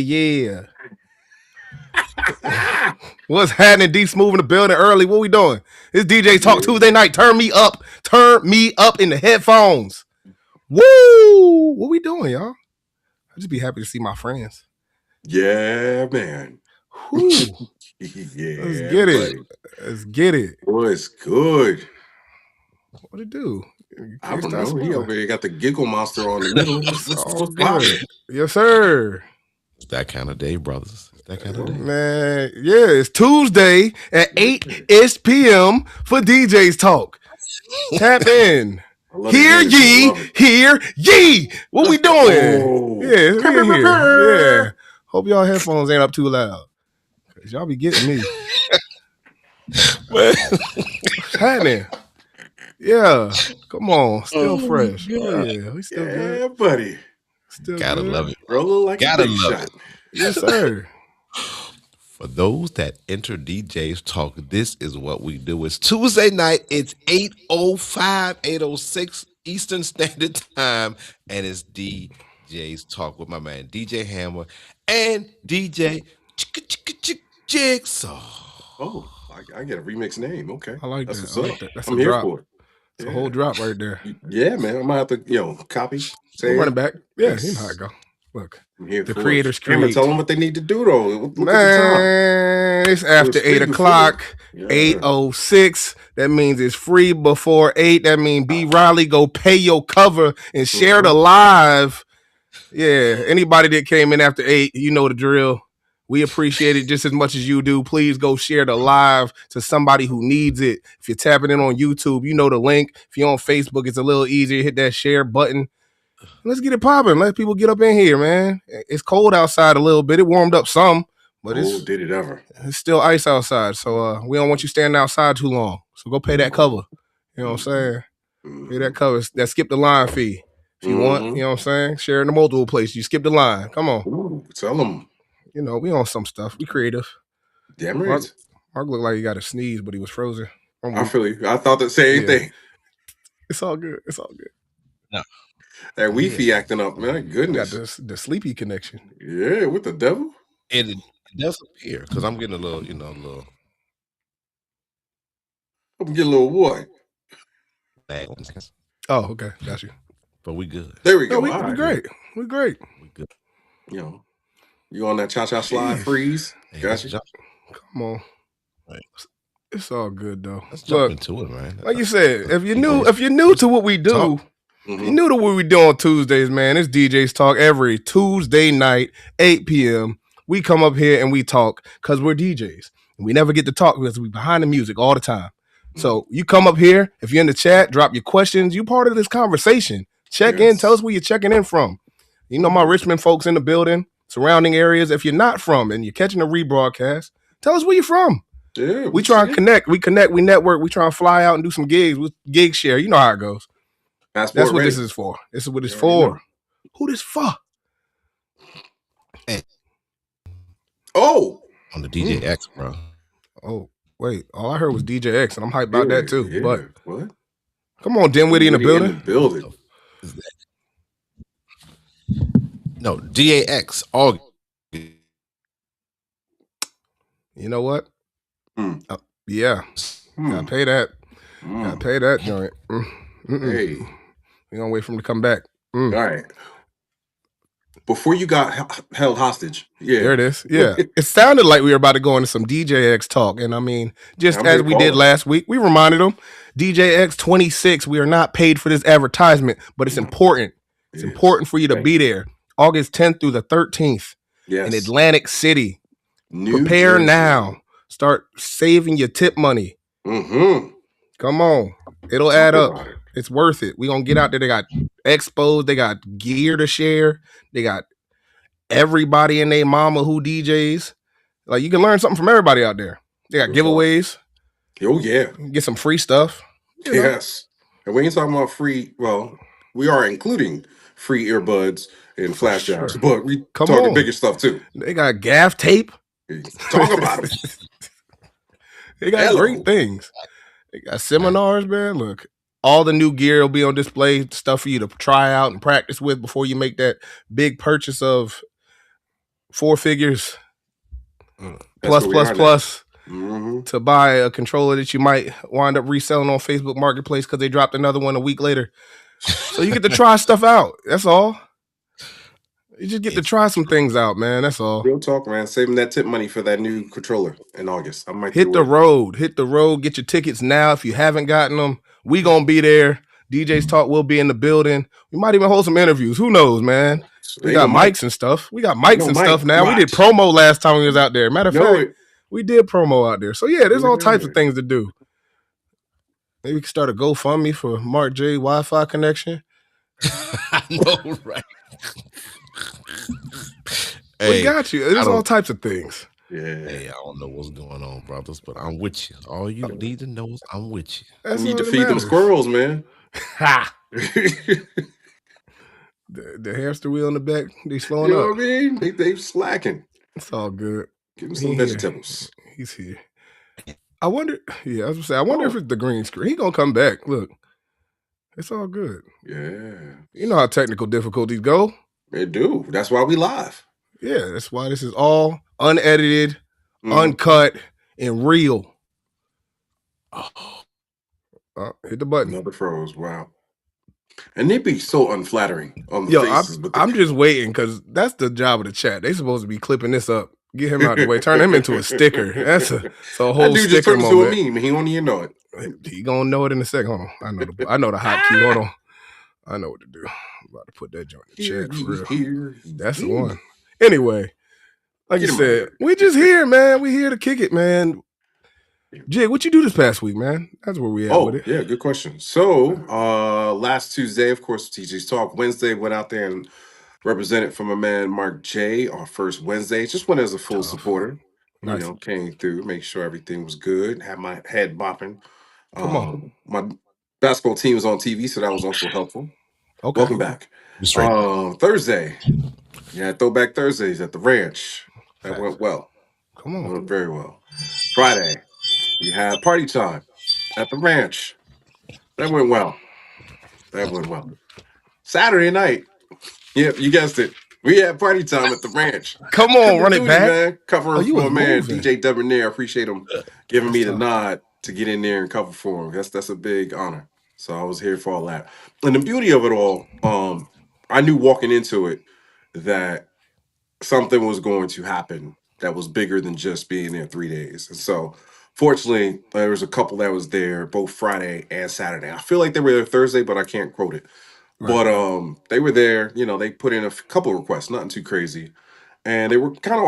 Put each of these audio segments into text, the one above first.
Yeah. What's happening? D Smooth in the building early. What we doing? It's DJ Talk Tuesday night. Turn me up. Turn me up in the headphones. Woo! What we doing, y'all? I just be happy to see my friends. Yeah, man. Yeah, let's get it. Buddy. Let's get it. What's good? What it do? I don't know. He over here got the giggle monster on the middle. What's poppin'? Yes, sir. It's that kind of day, brothers. It's that kind of day. Man, yeah, it's Tuesday at 8-ish p.m. for DJ's Talk. Tap in. Hear ye. What we doing? Yeah, we in here. Yeah. Hope y'all headphones ain't up too loud. Cause y'all be getting me. What's happening? Yeah. Come on. Still fresh. Oh, yeah. We still good. Yeah, buddy. Still gotta good. love it. Rolling like Gotta a big love shot. it. Yes, sir. For those that enter DJ's Talk, this is what we do. It's Tuesday night. It's 8:05, 8:06 Eastern Standard Time, and it's DJ's Talk with my man DJ Hammer and DJ Jigsaw. Oh, I get a remix name. Okay, I like that's that. what's I up. like that. That's I'm a here drop. for it. It's a whole drop right there. Yeah, man. I'm gonna have to, copy. We'll run it back. Yeah, you know how it go. Look, I'm here the for creators it. Hammer, create. tell them what they need to do though. Look Man, at the time. it's after It's free 8 o'clock. Yeah. 8:06. That means it's free before 8. That means B. Riley, go pay your cover and share the live. Yeah, anybody that came in after 8, you know the drill. We appreciate it just as much as you do. Please go share the live to somebody who needs it. If you're tapping in on YouTube, you know the link. If you're on Facebook, it's a little easier. Hit that share button. Let's get it popping. Let people get up in here, man. It's cold outside a little bit. It warmed up some, but did it ever? It's still ice outside. So we don't want you standing outside too long. So go pay that cover. You know what I'm saying? Pay that cover. That skip the line fee. If you want, you know what I'm saying? Share in the multiple places. You skip the line. Come on. Ooh, tell them. You know, we on some stuff. We creative. Damn right. Mark looked like he got a sneeze, but he was frozen. I feel you. I thought the same thing. It's all good. It's all good. No. That Wi-Fi acting up, man. Goodness. Got the sleepy connection. Yeah, with the devil. And it does appear, because I'm getting a little, I'm getting a little what? Oh, okay. Got you. But we good. There we go. We great. We great. We good. You on that cha-cha slide freeze? Got you. Come on. Right. It's all good though. Let's jump into it, man. Like you said, if you're new to what we do, if you're new to what we do on Tuesdays, man, it's DJ's Talk every Tuesday night, 8 p.m. We come up here and we talk because we're DJs. We never get to talk because we're behind the music all the time. So you come up here, if you're in the chat, drop your questions. You're part of this conversation. Check in. Tell us where you're checking in from. You know my Richmond folks in the building, surrounding areas. If you're not from and you're catching a rebroadcast, tell us where you're from. Yeah, we try and connect. We connect. We network. We try and fly out and do some gigs. With gig share. You know how it goes. That's what this is for. This is what it's for. Who this for? Hey. Oh. On the DJ X, bro. Oh. Wait, all I heard was DJX, and I'm hyped about that too. Yeah. But What? come on, Dinwiddie in the building. Is that? No, DAX. All. You know what? Yeah. Gotta pay that. Gotta pay that joint. Hey. We're gonna wait for him to come back. All right. Before you got held hostage. Yeah. There it is. Yeah. It sounded like we were about to go into some DJX talk. And I mean, just as we did last week, we reminded them, DJX 26, we are not paid for this advertisement, but it's important. It's important for you to be there. August 10th through the 13th in Atlantic City. Prepare now. Start saving your tip money. Come on. It'll add up. It's worth it. We're going to get out there. They got expos. They got gear to share. They got everybody and their mama who DJs. Like, you can learn something from everybody out there. They got giveaways. Oh, yeah. Get some free stuff. Yes. And we ain't talking about free. Well, we are including free earbuds and flash drives, but we talking bigger stuff too. They got gaff tape. Talk about it. They got great things. They got seminars, man. Look, all the new gear will be on display, stuff for you to try out and practice with before you make that big purchase of 4 figures plus to buy a controller that you might wind up reselling on Facebook Marketplace because they dropped another one a week later. So you get to try stuff out. That's all. You just get to try some things out, man. That's all. Real talk, man. Saving that tip money for that new controller in August. I might hit the road. Get your tickets now if you haven't gotten them. We gonna be there. DJ's Talk will be in the building. We might even hold some interviews. Who knows, man? We got mics and stuff. We got mics and stuff now. We did promo last time we was out there. Matter of fact, we did promo out there. So yeah, there's all types of things to do. Maybe we can start a GoFundMe for Marc J Wi-Fi connection. I know, right? We got you. There's all types of things. Yeah. Hey, I don't know what's going on, brothers, but I'm with you. All you need to know is I'm with you. You need to feed them squirrels, man. Ha! The hamster wheel in the back, they slowing up. You know what I mean? They slacking. It's all good. Give them some vegetables. He's here. I wonder. Yeah, I was gonna say. I wonder if it's the green screen. He gonna come back. Look, it's all good. Yeah. You know how technical difficulties go. They do. That's why we live. Yeah, that's why this is all unedited, uncut, and real. Hit the button. Another froze. Wow. And they'd be so unflattering on the faces. I'm just waiting because that's the job of the chat. They supposed to be clipping this up. Get him out of the way. Turn him into a sticker. That's a whole sticker just turned moment. into a meme. He won't even know it. He gonna know it in a second. Hold on. I know the hot key. Hold on. I know what to do. I'm about to put that joint in the chat for real. That's the one. Anyway, like you said, we just here, man. We here to kick it, man. Jig, what you do this past week, man? That's where we at with it. Yeah, good question. So last Tuesday, of course, DJ's Talk. Wednesday, went out there and represented for my man Marc J. Our first Wednesday. Just went as a full supporter. Nice. You know, came through, make sure everything was good. Had my head bopping. Come on. My basketball team was on TV, so that was also helpful. Okay. Welcome back. Thursday. Yeah, Throwback Thursdays at the ranch. That went well. Come on. That went very well. Friday, we had party time at the ranch. That went well. Saturday night, yep, you guessed it. We had party time at the ranch. Come on, run it back. Man. Covering for my man, DJ Debonair. I appreciate him giving me the nod to get in there and cover for him. That's a big honor. So I was here for all that. And the beauty of it all, I knew walking into it that something was going to happen that was bigger than just being there 3 days. And so fortunately, there was a couple that was there both Friday and Saturday. I feel like they were there Thursday, but I can't quote it. Right. But they were there, you know, they put in a couple of requests, nothing too crazy. And they were kind of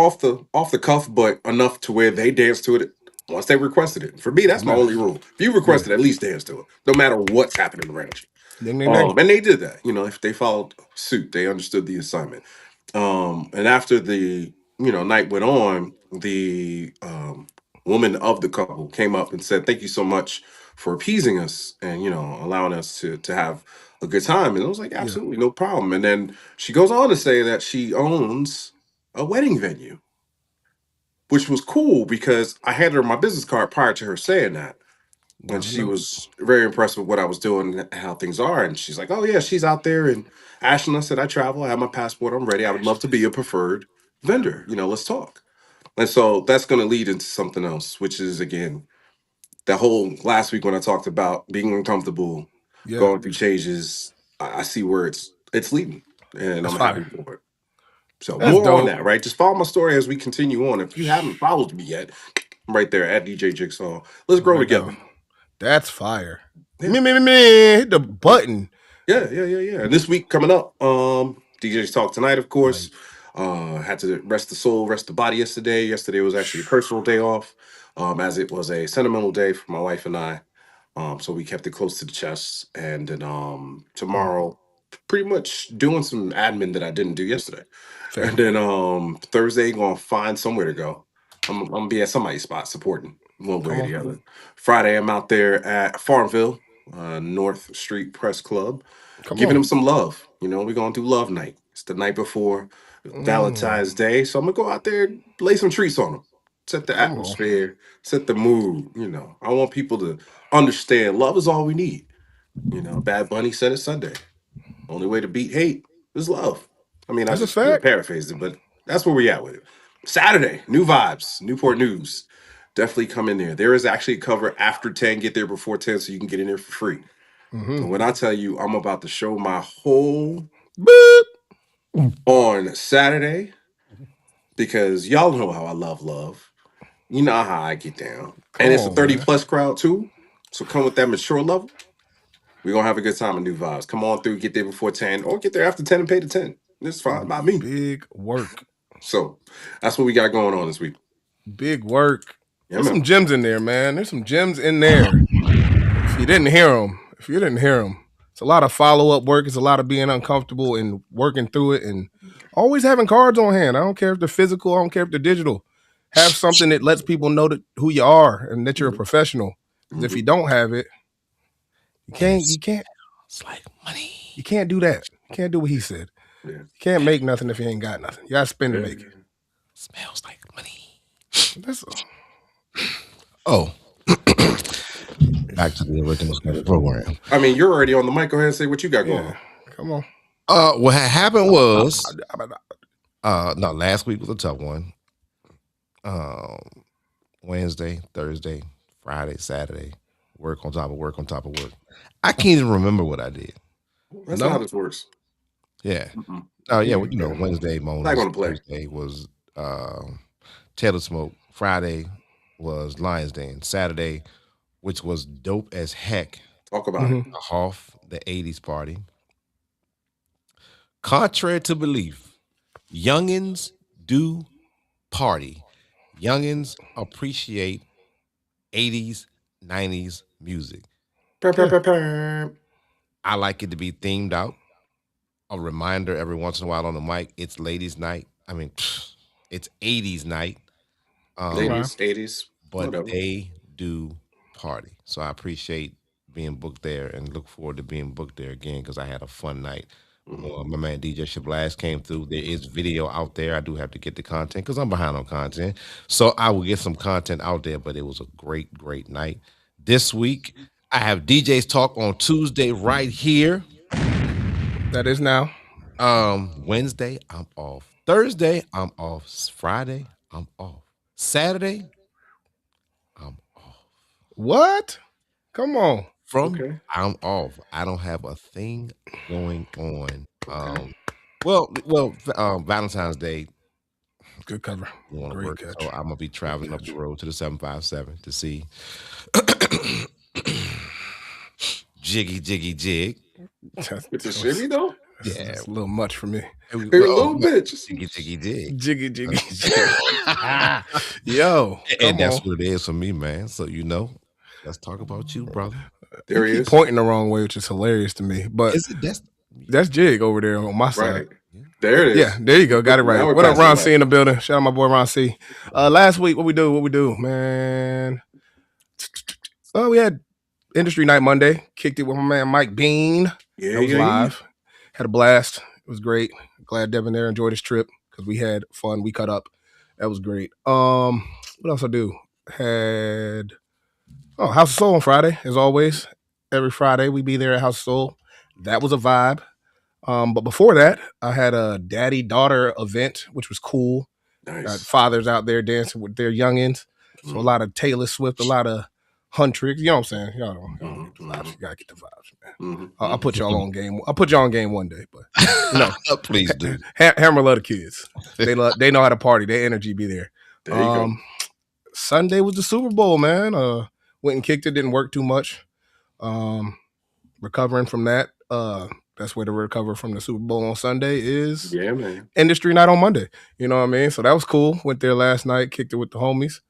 off the cuff, but enough to where they danced to it once they requested it. For me, that's my only rule. If you requested, at least dance to it, no matter what's happening in the ranch. And they did that. You know, if they followed suit, they understood the assignment. And after the night went on, the woman of the couple came up and said, "Thank you so much for appeasing us and allowing us to have a good time." And I was like, "Absolutely, no problem." And then she goes on to say that she owns a wedding venue, which was cool because I handed her my business card prior to her saying that. And Never she know. was very impressed with what I was doing and how things are. And she's like, "Oh yeah, she's out there in Ashland." I said, "I travel. I have my passport. I'm ready. I would love to be a preferred vendor. Let's talk." And so that's going to lead into something else, which is again that whole last week when I talked about being uncomfortable, Yeah, going through changes. I see where it's leading, and that's I'm happy fire. for it. So That's more on dope. that, right? Just follow my story as we continue on. If you haven't followed me yet, I'm right there at DJ Jigsaw. Let's grow Right together. now, that's fire. Yeah. Me, hit the button. Yeah. And this week coming up, DJ's Talk tonight, of course. Right. Had to rest the soul, rest the body yesterday. Yesterday was actually a personal day off, as it was a sentimental day for my wife and I. So we kept it close to the chest. And then tomorrow, pretty much doing some admin that I didn't do yesterday. Fair. And then Thursday, gonna find somewhere to go. I'm gonna be at somebody's spot supporting one way Come or on. the other. Friday, I'm out there at Farmville, North Street Press Club, Come giving on. them some love. We're gonna do love night. It's the night before Valentine's Day, so I'm gonna go out there, lay some treats on them, set the Come on. atmosphere, set the mood. I want people to understand love is all we need. Bad Bunny said it Sunday. Only way to beat hate is love. I mean, I That's a just fact. paraphrased it, but that's where we at with it. Saturday, new vibes, Newport News. Definitely come in there. There is actually a cover after 10. Get there before 10 so you can get in there for free. And when I tell you I'm about to show my whole Boop. on Saturday, because y'all know how I love love. You know how I get down. Come And it's a on, 30 man. plus crowd too. So come with that mature level. We're gonna have a good time in New Vibes. Come on through, get there before 10, or get there after 10 and pay the 10. It's fine by me. Big work. So that's what we got going on this week. Big work. Yeah, There's man. some gems in there, man. There's some gems in there. If you didn't hear them, it's a lot of follow-up work. It's a lot of being uncomfortable and working through it and always having cards on hand. I don't care if they're physical. I don't care if they're digital. Have something that lets people know that who you are and that you're a professional. Because if you don't have it, you can't. It's like money. You can't do that. You can't do what he said. Yeah. You can't make nothing if you ain't got nothing. You gotta spend to make it. Smells like money. That's Back to the original program. I mean, you're already on the mic. Go ahead and say what you got going on. Come on. What had happened was no, last week was a tough one. Wednesday, Thursday, Friday, Saturday, work on top of work on top of work. I can't even remember what I did. That's not how this works. Yeah. Mm-mm. Oh yeah, well, Wednesday Not gonna Moses, play. Thursday was Taylor Smoke, Friday was Lions Den, Saturday, which was dope as heck. Talk about it. Hoff, the 80s party. Contrary to belief, youngins do party. Youngins appreciate 80s, 90s music. I like it to be themed out. A reminder every once in a while on the mic, it's ladies' night. I mean, it's 80s night. Ladies, 80s, but whatever. they do party. So I appreciate being booked there and look forward to being booked there again because I had a fun night. My man DJ Shablash came through. There is video out there. I do have to get the content because I'm behind on content. So I will get some content out there, but it was a great, great night. This week, I have DJ's Talk on Tuesday right here. That is now. Wednesday, I'm off. Thursday, I'm off. Friday, I'm off. Saturday, I'm off. What? Come on. I'm off. I don't have a thing going on. Valentine's Day. Good cover. Great Work, catch. so I'm gonna be traveling up the road to the 757 to see Jiggy Jig. With the shimmy though? Yeah, it's a little much for me. A little bit. Jiggy Jig. Jiggy. Yo, and that's what it is for me, man. So let's talk about you, brother. There he is. Pointing the wrong way, which is hilarious to me. But that's Jig over there on my side. There it is. Yeah, there you go. Got it right. What up, Ron C in the building? Shout out my boy Ron C. Last week, what we do, man? Well, we had Industry Night Monday. Kicked it with my man Mike Bean. Yeah, that was live. Had a blast. It was great. Glad Devin there enjoyed his trip because we had fun. We cut up. That was great. What else I do? Had House of Soul on Friday, as always. Every Friday we be there at House of Soul. That was a vibe. But before that, I had a daddy daughter event, which was cool. Nice. Got fathers out there dancing with their youngins. So a lot of Taylor Swift, a lot of Huntrix. You know what I'm saying? Y'all don't get the vibes. You gotta get the vibes, man. I'll put y'all on game. I'll put y'all on game one day, but you know, please do. Hammer love the kids. They know how to party. Their energy be there. There you go. Sunday was the Super Bowl, man. Went and kicked it. Didn't work too much. Recovering from that. That's where to recover from the Super Bowl on Sunday is. Yeah, man. Industry night on Monday. You know what I mean? So that was cool. Went there last night, kicked it with the homies.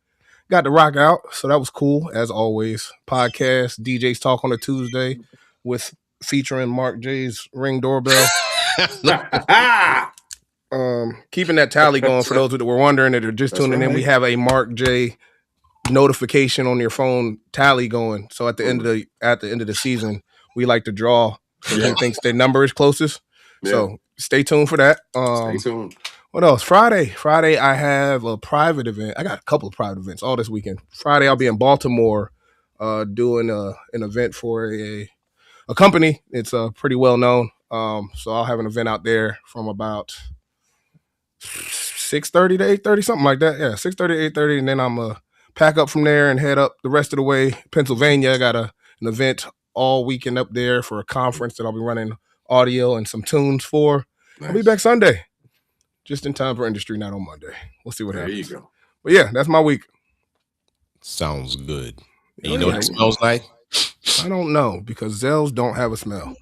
Got to rock out. So that was cool, as always. Podcast, DJs Talk on a Tuesday with featuring Marc J's Ring Doorbell. Keeping that tally going for those that were wondering that are just tuning in. We have a Marc J notification on your phone tally going. So at the end of the season, we like to draw who thinks their number is closest. Yeah. So stay tuned for that. Stay tuned. What else? Friday, I have a private event. I got a couple of private events all this weekend. Friday, I'll be in Baltimore doing an event for a company. It's pretty well known. So I'll have an event out there from about 6:30 to 8:30, something like that. Yeah, 6:30 to 8:30, and then I'm pack up from there and head up the rest of the way. Pennsylvania, I got an event all weekend up there for a conference that I'll be running audio and some tunes for. Nice. I'll be back Sunday, just in time for industry night on Monday. We'll see what happens. There you go. But yeah, that's my week. Sounds good. You know what it smells like? I don't know, because Zells don't have a smell.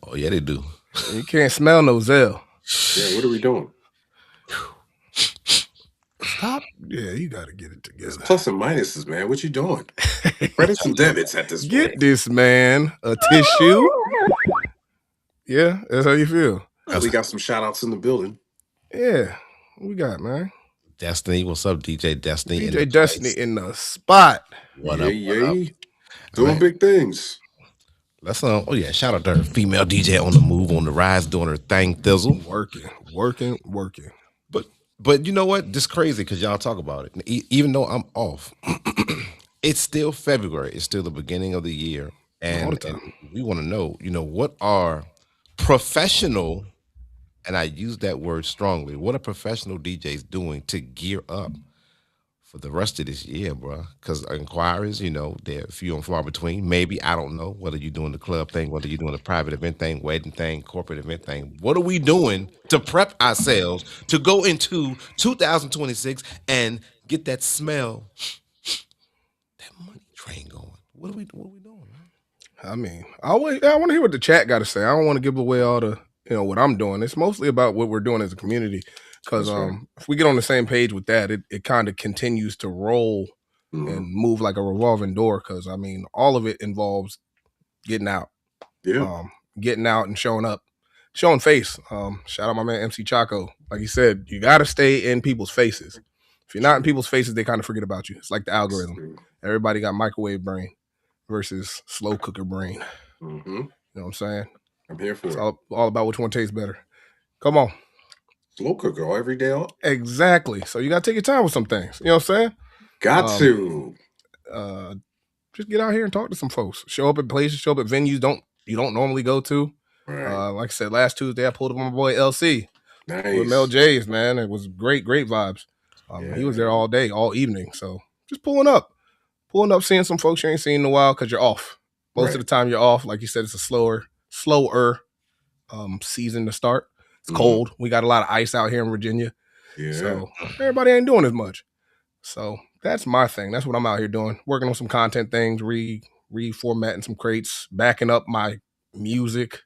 Oh yeah, they do. You can't smell no Zell. Yeah, what are we doing? Stop. Yeah, you got to get it together. It's plus and minuses, man. What you doing? Credits and debits at this point. Get this man a tissue. Yeah, that's how you feel. We got some shout outs in the building. Yeah, we got, man. Destiny, what's up, DJ Destiny? DJ Destiny in the spot. What up? Doing big things. Let's shout out to her female DJ on the move, on the rise, doing her thing, Thizzle. Working. But you know what? This crazy because y'all talk about it. Even though I'm off, it's still February. It's still the beginning of the year. And we want to know, what are professional, and I use that word strongly, what are professional DJs doing to gear up for the rest of this year, bro? Because inquiries, they're few and far between. Maybe, I don't know, whether you're doing the club thing, whether you're doing the private event thing, wedding thing, corporate event thing. What are we doing to prep ourselves to go into 2026 and get that smell, that money train going? What are we doing, man? I mean, I want to hear what the chat got to say. I don't want to give away all the, what I'm doing. It's mostly about what we're doing as a community. Because if we get on the same page with that, it kind of continues to roll and move like a revolving door. Because, I mean, all of it involves getting out. Yeah. Getting out and showing up. Showing face. Shout out my man MC Chaco. Like he said, you got to stay in people's faces. If you're not in people's faces, they kind of forget about you. It's like the algorithm. Everybody got microwave brain versus slow cooker brain. Mm-hmm. You know what I'm saying? I'm here for it's it. All about which one tastes better. Come on. Slow cooker all every day off. Exactly. So you got to take your time with some things. You know what I'm saying? Got to. Just get out here and talk to some folks. Show up at places, show up at venues you don't normally go to. Right. Like I said, last Tuesday I pulled up on my boy LC. Nice. With Mel J's, man. It was great vibes. He was there all day, all evening. So just pulling up, seeing some folks you ain't seen in a while because you're off. Most of the time you're off. Like you said, it's a slower season to start. It's cold. We got a lot of ice out here in Virginia. Yeah. So everybody ain't doing as much. So that's my thing. That's what I'm out here doing. Working on some content things, reformatting some crates, backing up my music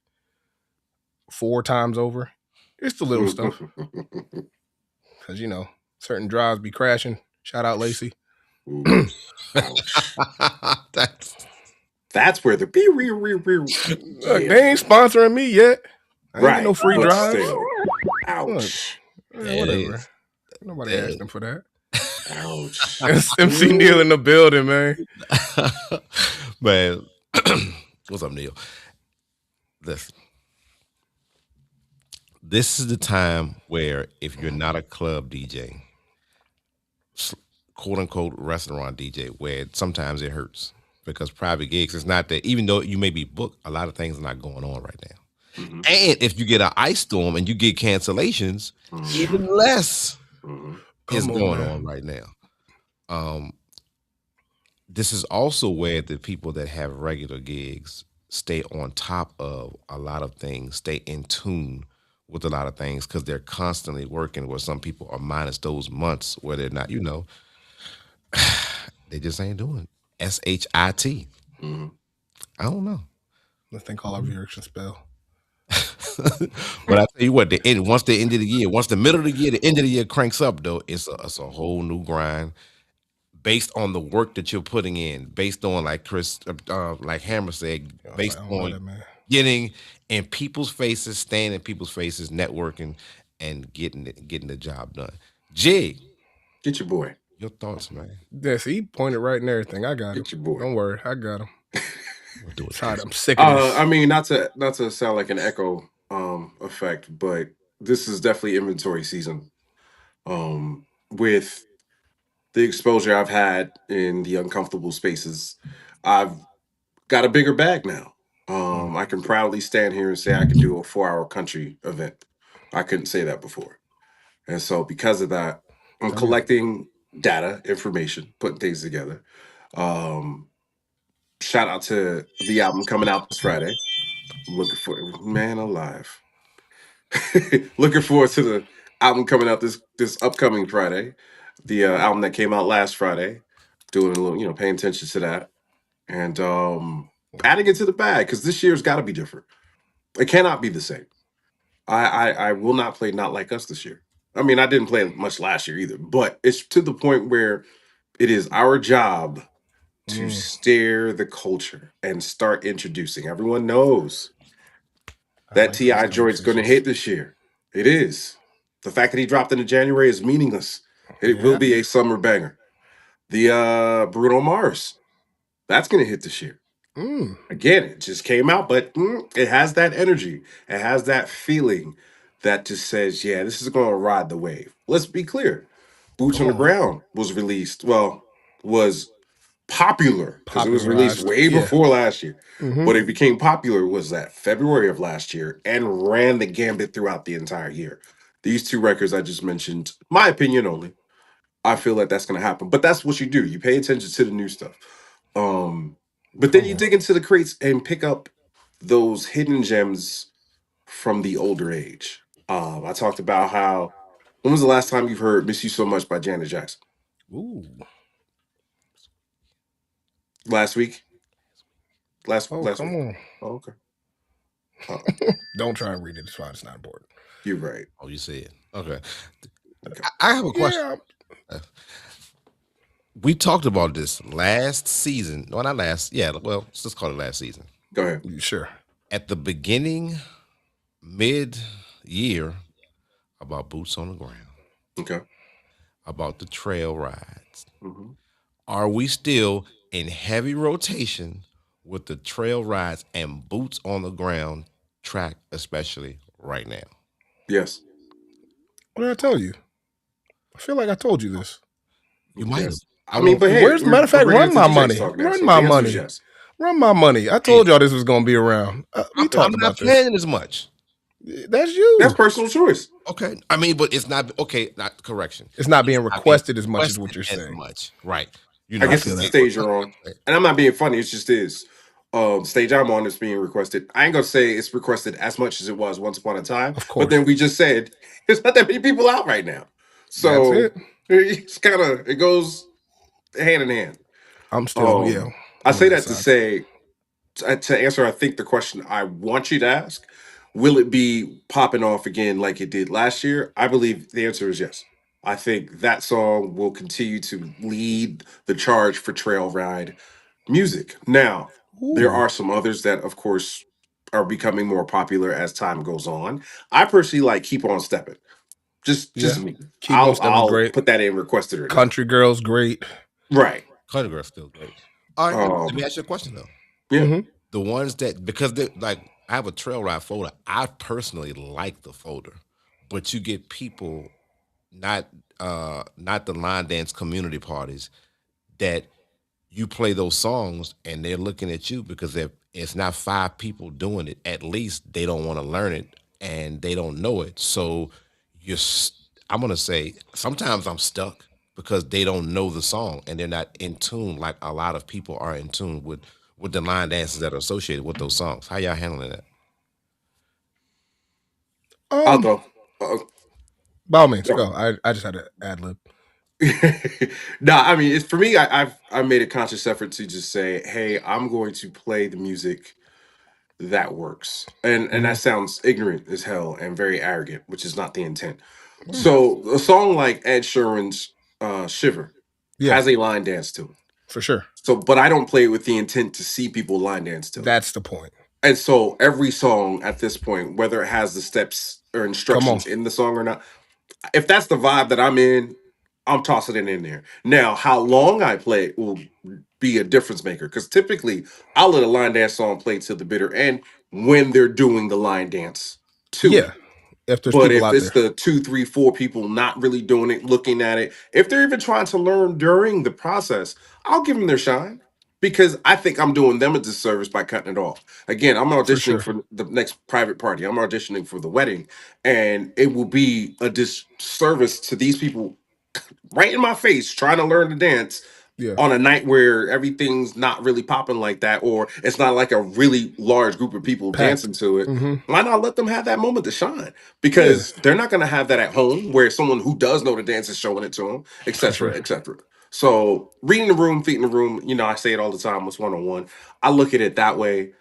4 times over. It's the little stuff. Because, certain drives be crashing. Shout out Lacey. That's where the Look, they ain't sponsoring me yet. I ain't get no free drives. Ouch. Whatever. Nobody asked them for that. Ouch. MC Neil in the building, man. Man, what's up, Neil? Listen. This is the time where if you're not a club DJ, quote unquote restaurant DJ, where sometimes it hurts because private gigs is not that. Even though you may be booked, a lot of things are not going on right now. Mm-hmm. And if you get an ice storm and you get cancellations, even less is going on right now. This is also where the people that have regular gigs stay on top of a lot of things, stay in tune with a lot of things because they're constantly working. Where some people are minus those months where they're not, they just ain't doing SHIT. Mm-hmm. I don't know. Let's think all of your action spell. But I tell you what, once the end of the year, once the middle of the year, the end of the year cranks up though, it's a whole new grind based on the work that you're putting in, based on like Chris, like Hammer said, based on getting in people's faces, staying in people's faces, networking, and getting the job done. Jig, get your boy. Your thoughts, man? Yes, he pointed right and everything. I got him. Get your boy. Don't worry, I got him. We'll do it. I'm sick of this. I mean, not to sound like an echo effect, but this is definitely inventory season. With the exposure I've had in the uncomfortable spaces, I've got a bigger bag now. I can proudly stand here and say I can do a 4-hour country event. I couldn't say that before. And so because of that, I'm collecting data, information, putting things together. Shout out to the album coming out this Friday. I'm looking for man alive. Looking forward to the album coming out this upcoming Friday. The album that came out last Friday. Doing a little, paying attention to that. And adding it to the bag because this year's got to be different. It cannot be the same. I will not play Not Like Us this year. I mean, I didn't play much last year either, but it's to the point where it is our job to steer the culture and start introducing. Everyone knows that T.I. joint's going to hit this year. It is. The fact that he dropped into January is meaningless. It will be a summer banger. The Bruno Mars, that's going to hit this year. Again, it just came out, but it has that energy. It has that feeling that just says, yeah, this is going to ride the wave. Let's be clear. Boots on the Ground was released, was popular because it was released way before last year. But it became popular was that February of last year and ran the gambit throughout the entire year. These two records I just mentioned, my opinion only, I feel like that's going to happen. But that's what you do. You pay attention to the new stuff. But then you dig into the crates and pick up those hidden gems from the older age. I talked about how, when was the last time you've heard Miss You So Much by Janet Jackson? Ooh. Last week? Last come week. on. Oh, okay. Don't try and read it. It's fine. It's not important. You're right. Oh, you said. Okay. I have a question. We talked about this last season. No, not last. Yeah, well, let's just call it last season. Go ahead. Sure. At the beginning, mid-year, about boots on the ground. Okay. About the trail rides. Are we still in heavy rotation with the trail rides and boots on the ground track, especially right now? Yes. What did I tell you? I feel like I told you this. You might have. I mean, but hey, matter of fact, run my money. Run my money. Run my money. I told y'all this was going to be around. We talked about this. I'm not planning as much. That's you. That's personal choice. Okay. I mean, but it's not okay. Not correction. It's not being requested as much as what you're saying. Much, right? I guess it's the stage you're on, and I'm not being funny. It just is. Stage I'm on is being requested. I ain't gonna say it's requested as much as it was once upon a time. Of course. But then we just said there's not that many people out right now, so it's kind of, it goes hand in hand. I'm still I say that to say, to answer, I think the question I want you to ask, will it be popping off again like it did last year? I believe the answer is yes. I think that song will continue to lead the charge for trail ride music. Now, there are some others that, of course, are becoming more popular as time goes on. I personally like Keep On Stepping. Just me. I'll great. Put that in requested or Country not. Girl's great. Right. Country Girl's still great. All right, let me ask you a question though. Yeah. The ones that, because they're like, I have a trail ride folder. I personally like the folder, but you get people not not the line dance community parties that you play those songs and they're looking at you because if it's not five people doing it, at least they don't want to learn it and they don't know it. So you're, I'm gonna say sometimes I'm stuck because they don't know the song and they're not in tune like a lot of people are in tune with the line dances that are associated with those songs. How y'all handling that? I'll go. By all means, go. I just had to ad lib. Nah, I mean, it's for me. I've made a conscious effort to just say, hey, I'm going to play the music that works, and that sounds ignorant as hell and very arrogant, which is not the intent. So a song like Ed Sheeran's "Shiver" Yeah, has a line dance to it. for sure. So, but I don't play it with the intent to see people line dance to it. That's the point. And so every song at this point, whether it has the steps or Come on. instructions in the song or not, if that's the vibe that I'm in, I'm tossing it in there. Now, how long I play it will be a difference maker because typically I'll let a line dance song play to the bitter end when they're doing the line dance to Yeah, it. if there's But people if out it's there. the two, three, four people not really doing it, looking at it, if they're even trying to learn during the process, I'll give them their shine because I think I'm doing them a disservice by cutting it off. Again, I'm For auditioning sure. for the next private party. I'm auditioning for the wedding, and it will be a disservice to these people right in my face trying to learn to dance Yeah, on a night where everything's not really popping like that, or it's not like a really large group of people packed. dancing to it. Why not let them have that moment to shine? Yeah, Because they're not going to have that at home where someone who does know the dance is showing it to them, for etc., sure. etc. So reading the room, feeding the room, I say it all the time. It's one on one. I look at it that way.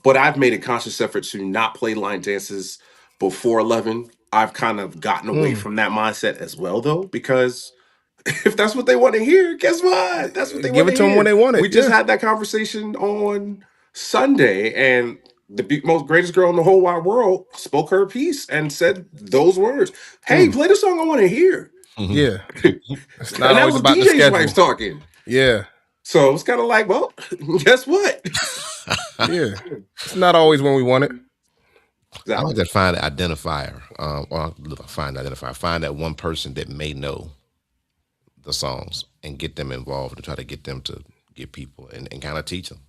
But I've made a conscious effort to not play line dances before 11. I've kind of gotten away Mm. from that mindset as well, though, because if that's what they want to hear, guess what? That's what they Give want it to to them when hear. they want it. We just Yeah, had that conversation on Sunday, and the most greatest girl in the whole wide world spoke her piece and said those words. Hey, mm. play the song I want to hear. Yeah. And It's not that always was about the DJ's wife's schedule. talking. Yeah, So it's kind of like, well, guess what? yeah. It's not always when we want it. I like Exactly. that find identifier, or find identifier. Find that one person that may know the songs and get them involved and try to get them to get people and kind of teach them.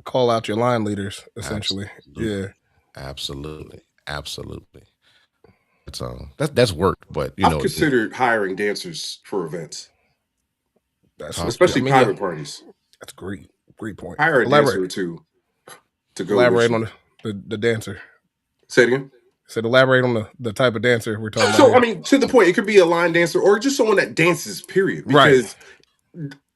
Call out your line leaders, essentially. Absolutely, Yeah, absolutely, absolutely. That's work, but I've considered hiring dancers for events, that's. talk to I especially me. mean, yeah, private parties. that's great. Great point. Hire a dancer Elaborate. or two to go with Elaborate you. on the dancer. Say it again. Said elaborate on the type of dancer we're talking about So, I here. mean, to the point, it could be a line dancer or just someone that dances, period, Right, because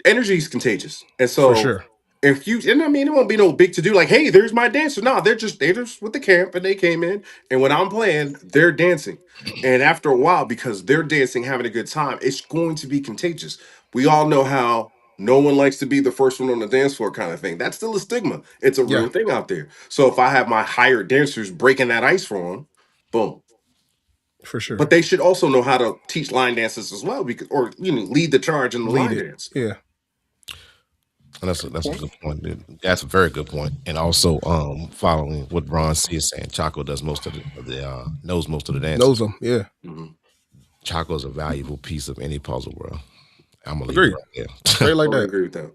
energy is contagious. And for so, sure. if you, and I mean, it won't be no big to do, like, hey, there's my dancer. No, they're just with the camp and they came in. And when I'm playing, they're dancing. And after a while, because they're dancing, having a good time, it's going to be contagious. We all know how no one likes to be the first one on the dance floor kind of thing. That's still a stigma. It's a Yeah, real thing out there. So, if I have my hired dancers breaking that ice for them, boom, for sure. but they should also know how to teach line dances as well, because or lead the charge in the Lead line it. dance. Yeah, And that's a good point. That's a very good point. And also, following what Ron C is saying, Chaco does most of the knows most of the dances. knows them. Yeah, Mhm. Chaco is a valuable piece of any puzzle world. I'm gonna leave it agreed. right there. Straight like Totally that. agree with that.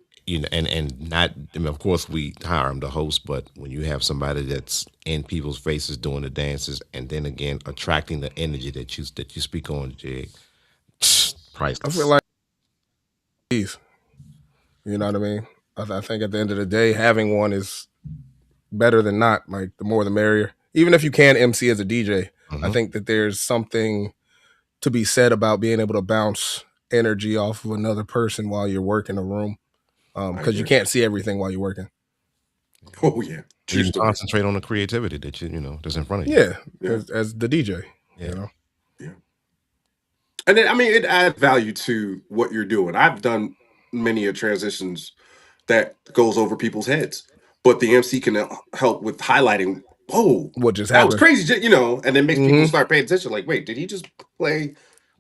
And not. I mean, of course, we hire him to host, but when you have somebody that's in people's faces doing the dances, and then again attracting the energy that you speak on, Jig, I feel priceless. like these. You know what I mean? I think at the end of the day, having one is better than not. Like the more the merrier. Even if you can MC as a DJ, I Hmm. think that there's something to be said about being able to bounce energy off of another person while you're working a room. I Because you agree. can't see everything while you're working. Oh yeah, true You can story. concentrate on the creativity that that's in front of you. Yeah, Yeah, as the DJ, Yeah. you know. yeah. And then I mean, it adds value to what you're doing. I've done many a transitions that goes over people's heads, but the MC can help with highlighting. Whoa, What just that was happened? crazy, and then makes people Mm-hmm. start paying attention. Like, wait, did he just play?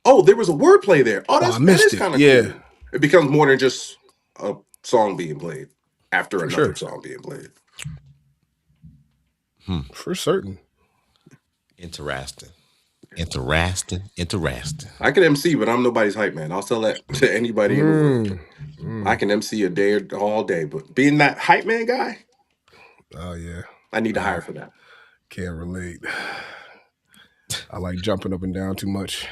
Oh, there was a wordplay there. Oh, Oh, I that missed is it. kind of Yeah, cool. It becomes more than just a song being played after for another sure. song being played. For certain. Interesting. Interesting. I can MC, but I'm nobody's hype man. I'll tell that to anybody in the world. I can MC a day all day, but being that hype man guy, Oh yeah. I need to hire for that. Can't relate. I like jumping up and down too much.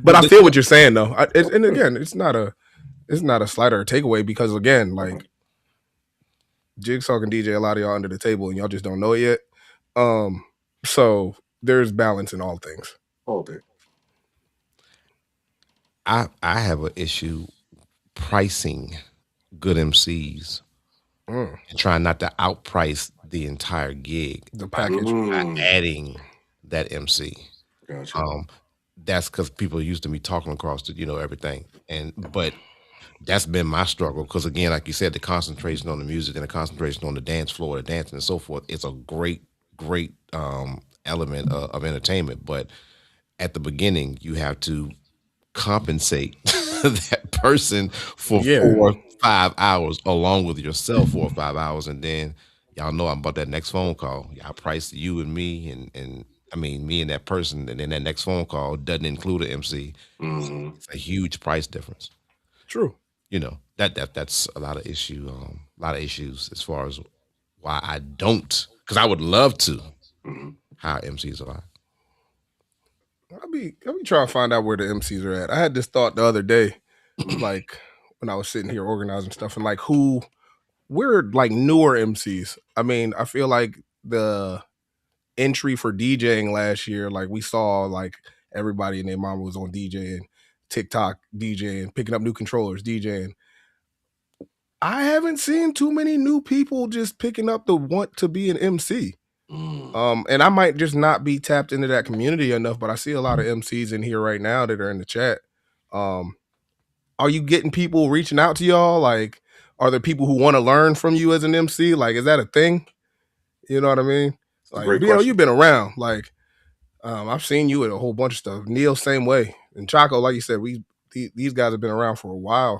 But I feel what you're saying though. And again, it's not a slight or a takeaway because again, like Jigsaw can DJ a lot of y'all under the table and y'all just don't know it yet. So there's balance in all things. All day. I have an issue pricing good MCs and trying not to outprice the entire gig. The package. By adding that MC. Gotcha. That's because people are used to me talking across the, everything. But that's been my struggle because again, like you said, the concentration on the music and the concentration on the dance floor, the dancing and so forth, it's a great element of entertainment. But at the beginning, you have to compensate that person for 4 or 5 hours along with yourself 4 or 5 hours, and then y'all know I'm about that next phone call. Y'all price you and me, and I mean me and that person, and then that next phone call doesn't include an MC. It's a huge price difference. True. That's a lot of issues as far as why I don't, because I would love to hire MCs a lot. I'll be trying to find out where the MCs are at. I had this thought the other day, like when I was sitting here organizing stuff, and like we're like newer MCs. I mean, I feel like the entry for DJing last year, like we saw like everybody and their mama was on DJing, TikTok DJing, picking up new controllers, DJing. I haven't seen too many new people just picking up the want to be an MC. And I might just not be tapped into that community enough, but I see a lot of MCs in here right now that are in the chat. Are you getting people reaching out to y'all? Like, are there people who want to learn from you as an MC? Like, is that a thing? You know what I mean? Like, you've been around. Like, I've seen you at a whole bunch of stuff. Neil, same way. And Chaco, like you said, these guys have been around for a while.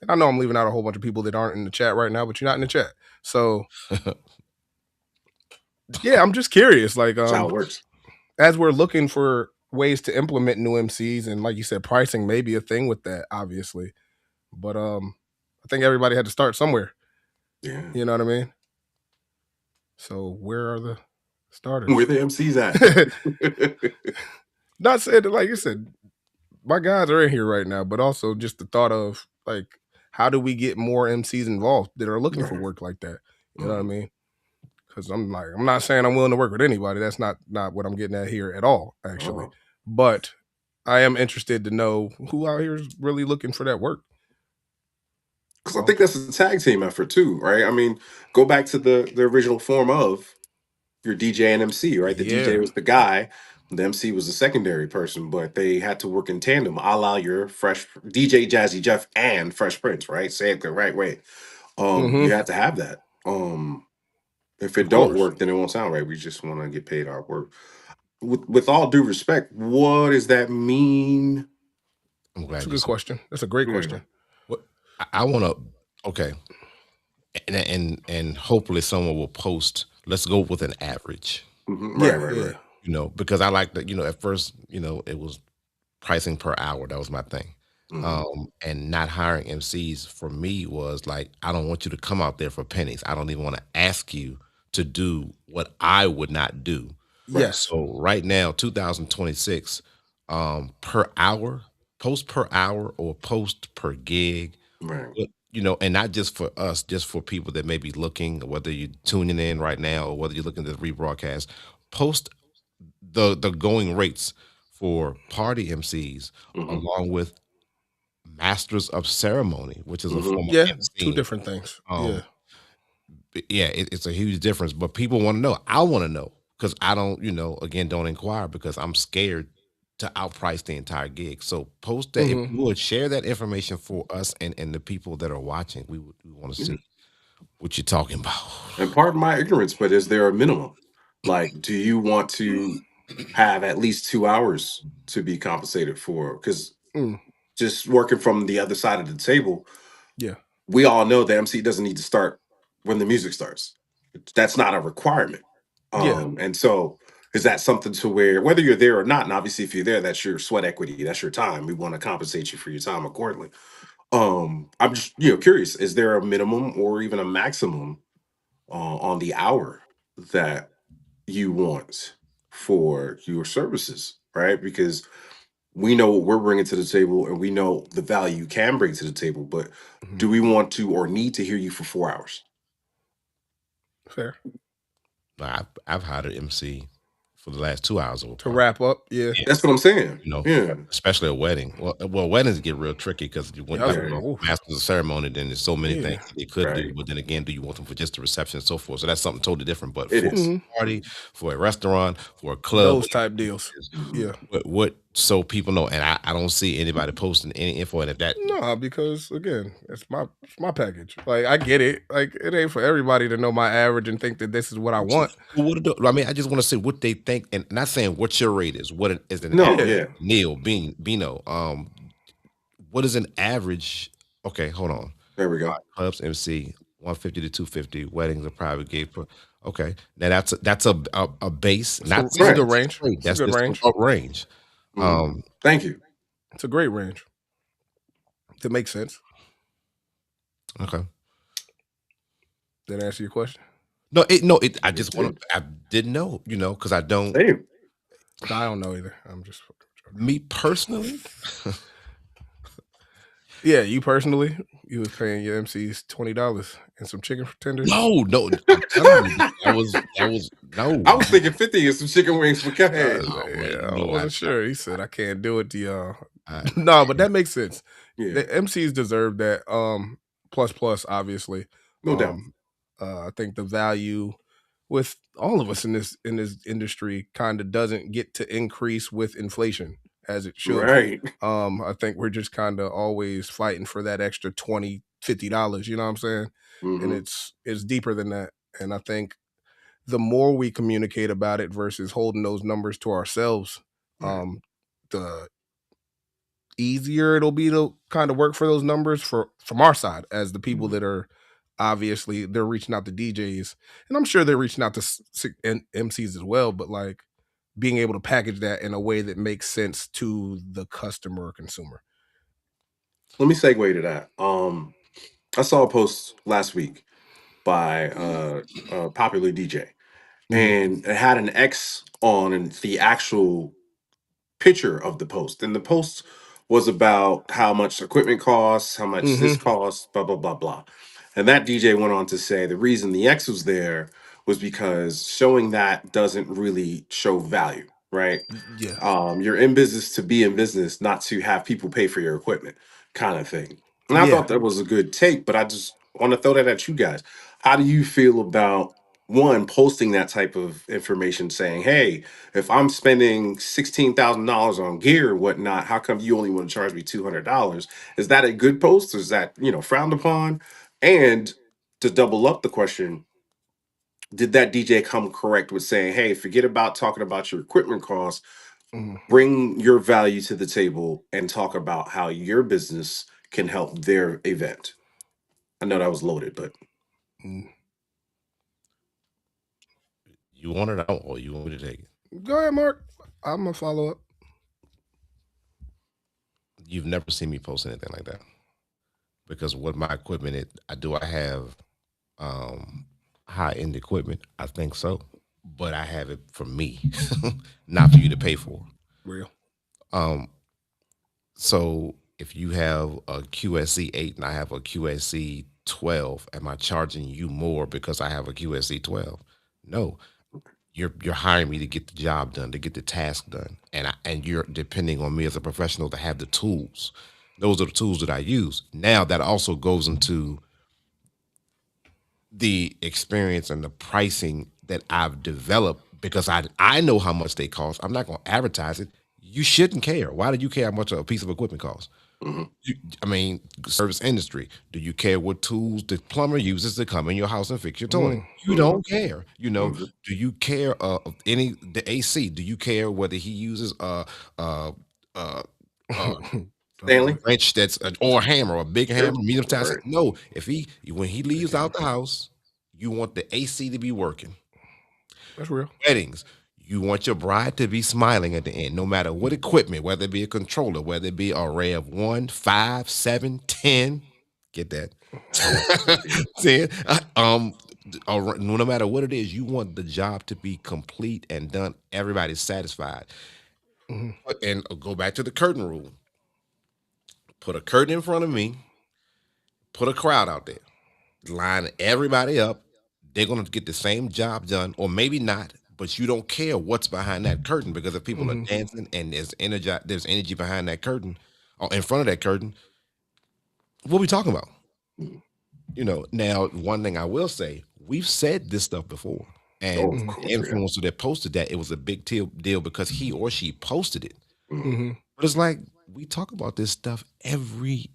And I know I'm leaving out a whole bunch of people that aren't in the chat right now, but you're not in the chat. So yeah, I'm just curious. Like, that's how it works. As we're looking for ways to implement new MCs, and like you said, pricing may be a thing with that, obviously. But I think everybody had to start somewhere. Yeah. You know what I mean? So where are the starters? Where the MCs at? Not saying that, like you said, my guys are in here right now, but also just the thought of like, how do we get more MCs involved that are looking for work like that? You know what I mean? Because I'm not saying I'm willing to work with anybody. That's not what I'm getting at here at all, actually. But I am interested to know who out here is really looking for that work. Because I think that's a tag team effort too, right? I mean, go back to the original form of your DJ and MC, right? The DJ was the guy, the MC was the secondary person, but they had to work in tandem, a la your Fresh DJ Jazzy Jeff and Fresh Prince, right? Say it the right way. You have to have that. If it don't work, then it won't sound right. We just want to get paid our work. With all due respect, what does that mean? I'm glad. That's a good question. That's a great question. What I want to, okay, and hopefully someone will post. Let's go with an average. Right. Because I like that. At first, it was pricing per hour. That was my thing. And not hiring MCs for me was like, I don't want you to come out there for pennies. I don't even want to ask you to do what I would not do. Yes. So right now, 2026, per hour, post per hour or post per gig, right? And not just for us, just for people that may be looking, whether you're tuning in right now or whether you're looking at the rebroadcast, post the going rates for party MCs along with masters of ceremony, which is a form of MC. Two different things. It's a huge difference, but people want to know. I want to know because I don't, don't inquire because I'm scared to outprice the entire gig. So post that. If you would share that information for us and the people that are watching, we want to see what you're talking about. And pardon my ignorance, but is there a minimum? Like, do you want to have at least 2 hours to be compensated for? Because just working from the other side of the table, we all know the MC doesn't need to start when the music starts. That's not a requirement. Yeah. And so is that something to where whether you're there or not, and obviously if you're there, that's your sweat equity, that's your time. We want to compensate you for your time accordingly. I'm just curious, is there a minimum or even a maximum on the hour that you want for your services, right? Because we know what we're bringing to the table and we know the value you can bring to the table, but Mhm. do we want to or need to hear you for 4 hours? Fair. I've hired an MC for the last 2 hours of a To party. wrap up, yeah. That's what I'm saying. Yeah. Especially a wedding. Well, weddings get real tricky because you want Yeah, to master the ceremony. Then there's so many things that they could do, Right. but then again, do you want them for just the reception and so forth? So that's something totally different. But It for is. a party, for a restaurant, for a club, those type deals. Yeah. what so people know, and I don't see anybody posting any info in that. No, because again, it's my package. Like I get it. Like it ain't for everybody to know my average and think that this is what I want. I mean, I just want to say what they think, and not saying what your rate is. What is an No, average? yeah. Neil, Bino, what is an average? Okay, hold on. There we go. Clubs MC 150 to 250. Weddings a private gate. Okay, now that's a base. Not It's a good range. That's a good range. A range. Thank you. It's a great range. It makes sense. Okay. Did I answer your question? No. I just want. I didn't know. Because I don't. Same. I don't know either. I'm just me personally. Yeah, you personally, you was paying your MCs $20 and some chicken tenders. No. I'm telling you, that was no. I was thinking 50 and some chicken wings for Kevin. I wasn't sure. He said I can't do it to y'all. No, but that makes sense. Yeah. The MCs deserve that. Plus, obviously. No doubt. I think the value with all of us in this industry kind of doesn't get to increase with inflation as it should. Right. I think we're just kind of always fighting for that extra $20, $50, you know what I'm saying? And it's deeper than that. And I think the more we communicate about it versus holding those numbers to ourselves, the easier it'll be to kind of work for those numbers from our side as the people that are obviously they're reaching out to DJs, and I'm sure they're reaching out to MCs as well, but like being able to package that in a way that makes sense to the customer or consumer. Let me segue to that. I saw a post last week by a popular DJ, and it had an X on and the actual picture of the post. And the post was about how much equipment costs, how much this costs, blah, blah, blah, blah. And that DJ went on to say the reason the X was there was because showing that doesn't really show value, right? Yeah. You're in business to be in business, not to have people pay for your equipment, kind of thing. And I thought that was a good take, but I just want to throw that at you guys. How do you feel about one posting that type of information saying, hey, if I'm spending $16,000 on gear or whatnot, how come you only want to charge me $200? Is that a good post or is that, frowned upon? And to double up the question, did that DJ come correct with saying, hey, forget about talking about your equipment costs, bring your value to the table and talk about how your business can help their event? I know that was loaded, but you want it out or you want me to take it? Go ahead, Mark. I'm gonna follow up. You've never seen me post anything like that because what my equipment is. I have high end equipment? I think so, but I have it for me, not for you to pay for. Real. So if you have a QSC 8 and I have a QSC 12, am I charging you more because I have a QSC 12? No. You're hiring me to get the job done, to get the task done, and you're depending on me as a professional to have the tools. Those are the tools that I use. Now that also goes into the experience and the pricing that I've developed because I know how much they cost. I'm not going to advertise it. You shouldn't care. Why do you care how much a piece of equipment costs? I mean, service industry. Do you care what tools the plumber uses to come in your house and fix your toilet? You don't care. Do you care the AC? Do you care whether he uses Stanley? wrench or a hammer, or a big hammer, medium size? No. When he leaves out the house, you want the AC to be working. That's real. Weddings, you want your bride to be smiling at the end, no matter what equipment, whether it be a controller, whether it be an array of 1, 5, 7, 10. Get that? 10. No matter what it is, you want the job to be complete and done. Everybody's satisfied. Mhm. And go back to the curtain rule. Put a curtain in front of me. Put a crowd out there. Line everybody up. They're going to get the same job done, or maybe not. But you don't care what's behind that curtain, because if people are dancing and there's energy behind that curtain, or in front of that curtain, what are we talking about? You know, now, one thing I will say, we've said this stuff before. And of the course, influencer that posted that, it was a big deal because he or she posted it. Mhm. But it's like, we talk about this stuff every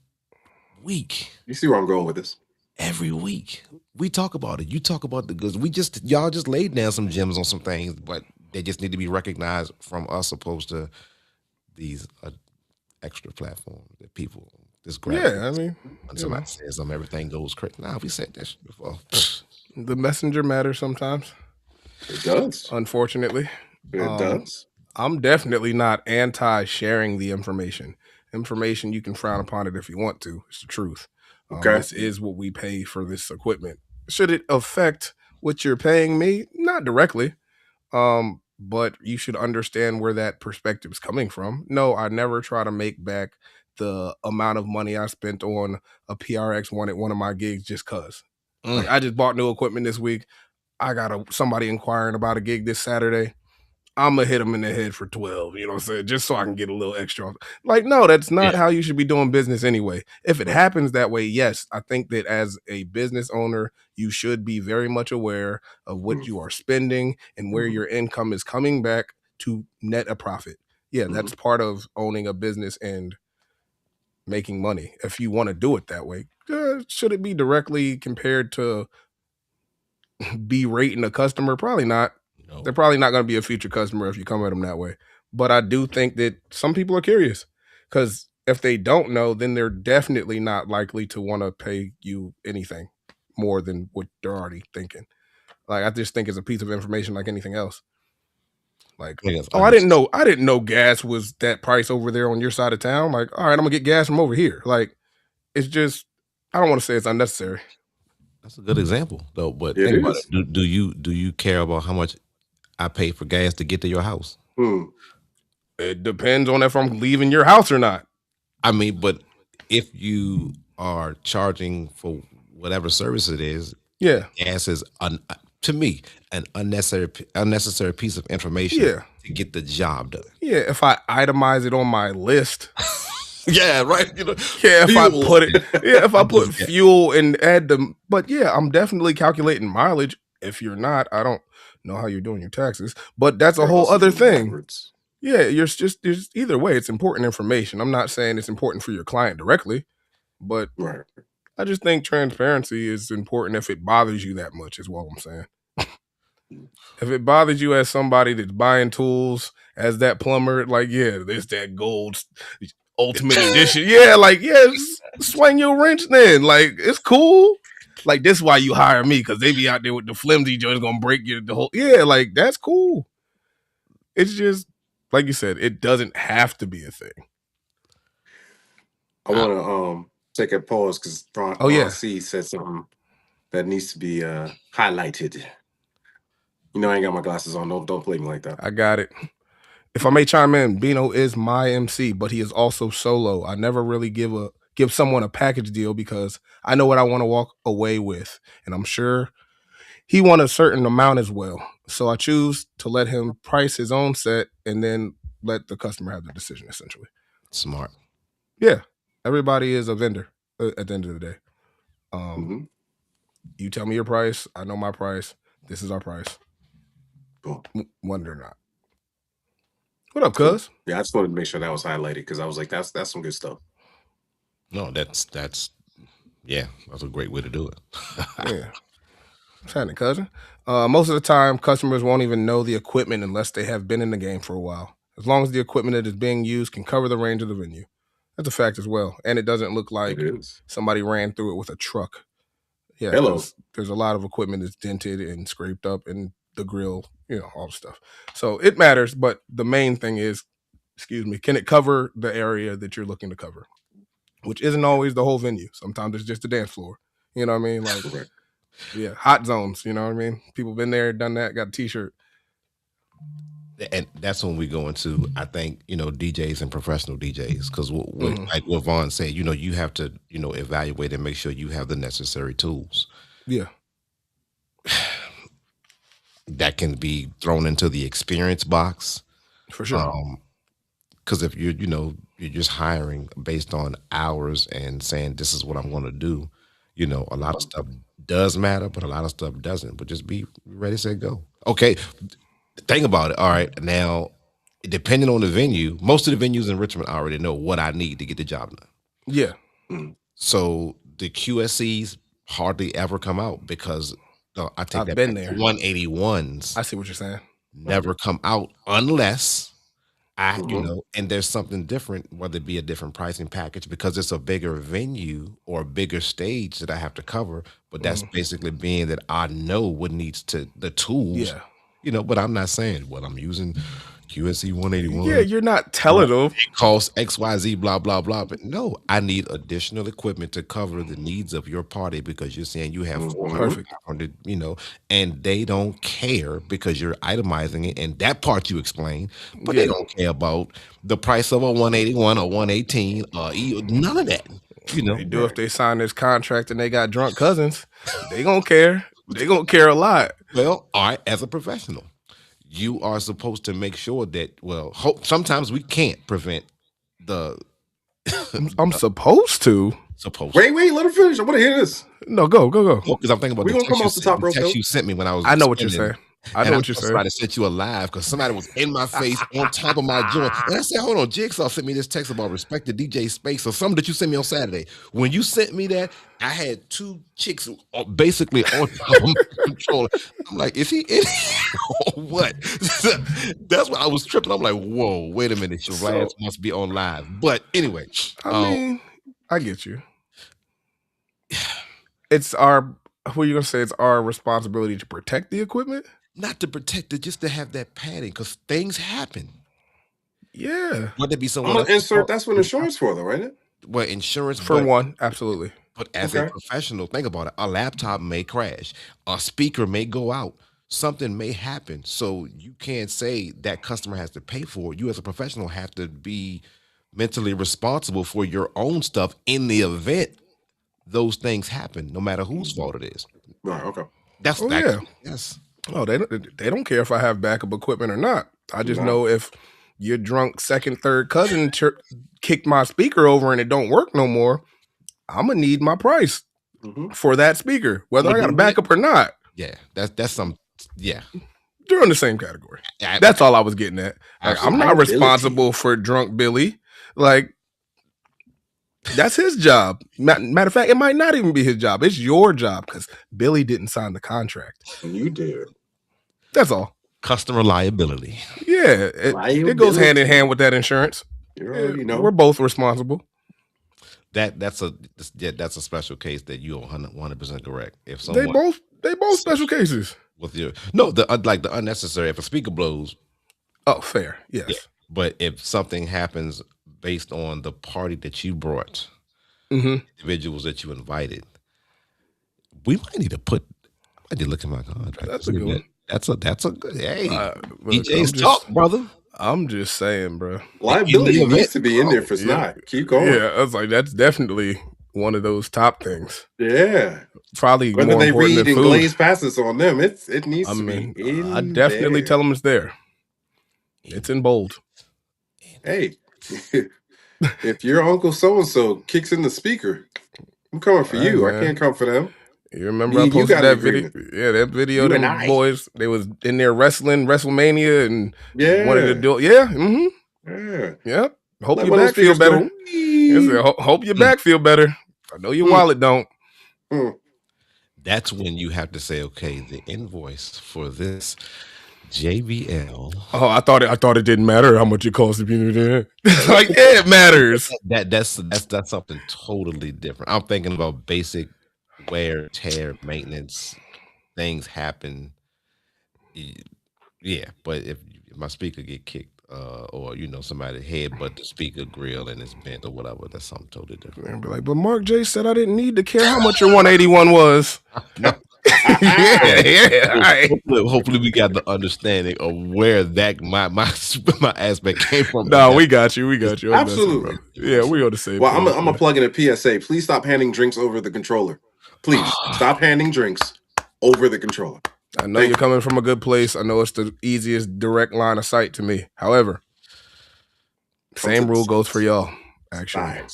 week. You see where I'm going with this? Every week. We talk about it. You talk about the goods. Y'all just laid down some gems on some things, but they just need to be recognized from us, opposed to these extra platforms that people just grab. Yeah, I mean, when somebody says everything goes crazy. Nah, we said that shit before. the messenger matters sometimes. It does. Unfortunately. It does. I'm definitely not anti-sharing the information. Information, you can frown upon it if you want to. It's the truth. Okay. This is what we pay for this equipment. Should it affect what you're paying me? Not directly. But you should understand where that perspective is coming from. No, I never try to make back the amount of money I spent on a PRX1 at one of my gigs just cause. Like, I just bought new equipment this week. I got somebody inquiring about a gig this Saturday. I'm gonna hit them in the head for 12, you know what I'm saying? Just so I can get a little extra. Like, no, that's not how you should be doing business anyway. If it happens that way, yes, I think that as a business owner, you should be very much aware of what you are spending and where your income is coming back to net a profit. Yeah, that's part of owning a business and making money. If you want to do it that way, should it be directly compared to be rating a customer? Probably not. No. They're probably not going to be a future customer if you come at them that way. But I do think that some people are curious, because if they don't know, then they're definitely not likely to want to pay you anything more than what they're already thinking. Like, I just think it's a piece of information like anything else. Like, I didn't know gas was that price over there on your side of town. Like, all right, I'm gonna get gas from over here. Like, it's just, I don't want to say it's unnecessary. That's a good example, though. But It think about is. it. Do you care about how much I pay for gas to get to your house? It depends on if I'm leaving your house or not. I mean, but if you are charging for whatever service it is, yeah, gas is to me an unnecessary piece of information to get the job done. Yeah, if I itemize it on my list. Yeah, right. You know, yeah, if I put it, if I put fuel and add them, but yeah, I'm definitely calculating mileage. If you're not, I don't know how you're doing your taxes, but that's a whole other thing. Backwards. Yeah, there's either way, it's important information. I'm not saying it's important for your client directly, but I just think transparency is important if it bothers you that much, is what I'm saying. If it bothers you as somebody that's buying tools, as that plumber, like, yeah, there's that gold ultimate edition. Yeah, like, yeah, swing your wrench then. Like, it's cool. Like, this is why you hire me, because they be out there with the flimsy joints gonna break you the whole. Yeah, like, that's cool. It's just, like you said, it doesn't have to be a thing. I want to take a pause because Ron C said something that needs to be highlighted. You know, I ain't got my glasses on. Don't play me like that. I got it. If I may chime in, Bino is my MC, but he is also solo. I never really give someone a package deal because I know what I want to walk away with, and I'm sure he wants a certain amount as well. So I choose to let him price his own set and then let the customer have the decision, essentially. Smart. Yeah. Everybody is a vendor at the end of the day. You tell me your price. I know my price. This is our price. Wonder or not. What up, cuz? Yeah, I just wanted to make sure that was highlighted because I was like, that's some good stuff. No, that's a great way to do it. Yeah. What's happening, cousin? Most of the time, customers won't even know the equipment unless they have been in the game for a while. As long as the equipment that is being used can cover the range of the venue. That's a fact as well. And it doesn't look like somebody ran through it with a truck. Yeah, Hello. because there's a lot of equipment that's dented and scraped up, and the grill, all the stuff. So it matters, but the main thing is, excuse me, can it cover the area that you're looking to cover? Which isn't always the whole venue. Sometimes it's just the dance floor. You know what I mean? Like, Correct. yeah, hot zones. You know what I mean? People been there, done that, got a T-shirt. And that's when we go into, I think, DJs and professional DJs, because like what Vaughn said, you have to, evaluate and make sure you have the necessary tools. Yeah, that can be thrown into the experience box. for sure. Because if you're just hiring based on hours and saying this is what I'm going to do, a lot of stuff does matter, but a lot of stuff doesn't. But just be ready, set, go. Okay, think about it. All right, now depending on the venue, most of the venues in Richmond already know what I need to get the job done. Yeah. So the QSCs hardly ever come out because I take I've that been back. there. 181s I see what you're saying. never come out unless and there's something different, whether it be a different pricing package because it's a bigger venue or a bigger stage that I have to cover. But that's basically being that I know what needs the tools. Yeah. But I'm not saying, well, I'm using QSC 181. Yeah, you're not telling them. It costs XYZ, blah, blah, blah. But no, I need additional equipment to cover the needs of your party because you're saying you have 400, 500, and they don't care because you're itemizing it. And that part you explain, but they don't care about the price of a 181 or 118 or none of that. They do if they sign this contract and they got drunk cousins. They gonna care. They gonna care a lot. Well, all right, as a professional, you are supposed to make sure that, sometimes we can't prevent the. I'm supposed to. Wait, let him finish. I want to hear this. No, go. Because I'm thinking about we gonna come off the top rope. Text you sent me when I was. I know what you're saying. I know what you're saying. Somebody sent you a live because somebody was in my face on top of my joint. And I said, hold on, Jigsaw sent me this text about respect the DJ space or something that you sent me on Saturday. When you sent me that, I had two chicks basically on top of my controller. I'm like, is he in here or what? That's what I was tripping. I'm like, whoa, wait a minute. Your ass must be on live. But anyway. I mean, I get you. It's our responsibility to protect the equipment? Not to protect it, just to have that padding, because things happen. Yeah. Would there be someone else? Insert, that's what insurance for, though, ain't it? Well, insurance for one, absolutely. But as a professional, think about it. A laptop may crash. A speaker may go out. Something may happen. So you can't say that customer has to pay for it. You as a professional have to be mentally responsible for your own stuff in the event those things happen, no matter whose fault it is. Right, okay. That's yes. Oh, they don't care if I have backup equipment or not. I just know if your drunk second, third cousin kicked my speaker over and it don't work no more, I'm gonna need my price for that speaker, whether I got a backup or not. Yeah, that's some. Yeah, they're in the same category. That's all I was getting at. Like, I'm not responsible for drunk Billy. Like, that's his job. Matter of fact, it might not even be his job. It's your job because Billy didn't sign the contract. You did. That's all. Customer liability. Yeah, it goes hand in hand with that insurance. You already know. We're both responsible. That's a special case that you are 100% correct. If someone they both special cases. With the unnecessary, if a speaker blows. Oh, fair. Yes. Yeah. But if something happens based on the party that you brought, individuals that you invited, we might need to I did look at my contract. That's a good one. That's a good. Hey, DJs talk, brother. I'm just saying, bro. Liability needs to be in there for Snot. Keep going. Yeah, I was like, that's definitely one of those top things. Yeah, probably whether more they important read than and food. glaze passes on them. It needs to be in I definitely tell them it's there. It's in bold. Hey, if your uncle so and so kicks in the speaker, I'm coming for you. Man. I can't come for them. You remember I posted that video? Yeah, that video. Them boys, they was in there wrestling WrestleMania and wanted to do it. Yeah. Mm-hmm. Yeah. Hope your back feel better. Hope your back feel better. I know your wallet don't. That's when you have to say, okay, the invoice for this JBL. Oh, I thought it didn't matter how much it costs to be there. Like, yeah, it matters. That's something totally different. I'm thinking about basic wear, tear, maintenance, things happen. Yeah, but if my speaker get kicked, or somebody headbutt the speaker grill and it's bent or whatever, that's something totally different. And be like, but Mark J said I didn't need to care how much your 181 was. No. yeah. Hopefully we got the understanding of where that my aspect came from. No, we got you. Absolutely. Yeah, we on the same. Well, I'm gonna plug in a PSA. Please stop handing drinks over the controller. Please stop handing drinks over the controller. I know you're coming from a good place. I know it's the easiest direct line of sight to me. However, same rule goes for y'all. Actually, I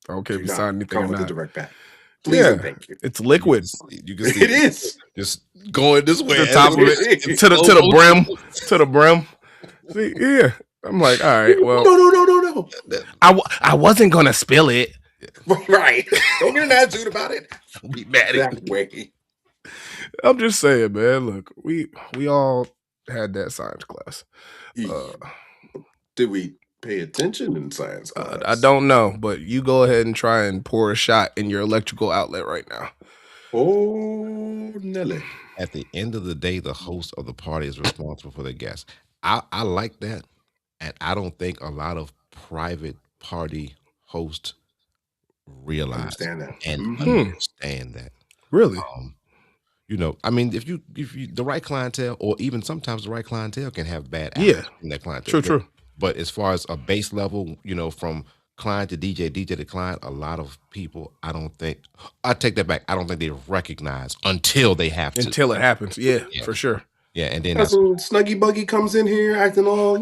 don't care if you sign anything or not. With a direct back. Please and thank you. It's liquid. You can see it is just going this way. To the top of it, to the brim, to the brim. See, yeah. I'm like, all right, well, no. I wasn't gonna spill it. Right. Don't get an attitude about it. Don't be mad at that way. I'm just saying, man. Look, we all had that science class. Did we pay attention in science class? I don't know, but you go ahead and try and pour a shot in your electrical outlet right now. Oh, Nelly. At the end of the day, the host of the party is responsible for the guests. I like that, and I don't think a lot of private party hosts realize understand that. Understand that. Really? I mean, if you the right clientele, or even sometimes the right clientele can have bad apples in that clientele. True. But as far as a base level, from client to DJ, DJ to client, a lot of people, I take that back. I don't think they recognize until they have to. Until it happens. Yeah, for sure. Yeah, and then that's when Snuggy Buggy comes in here acting all,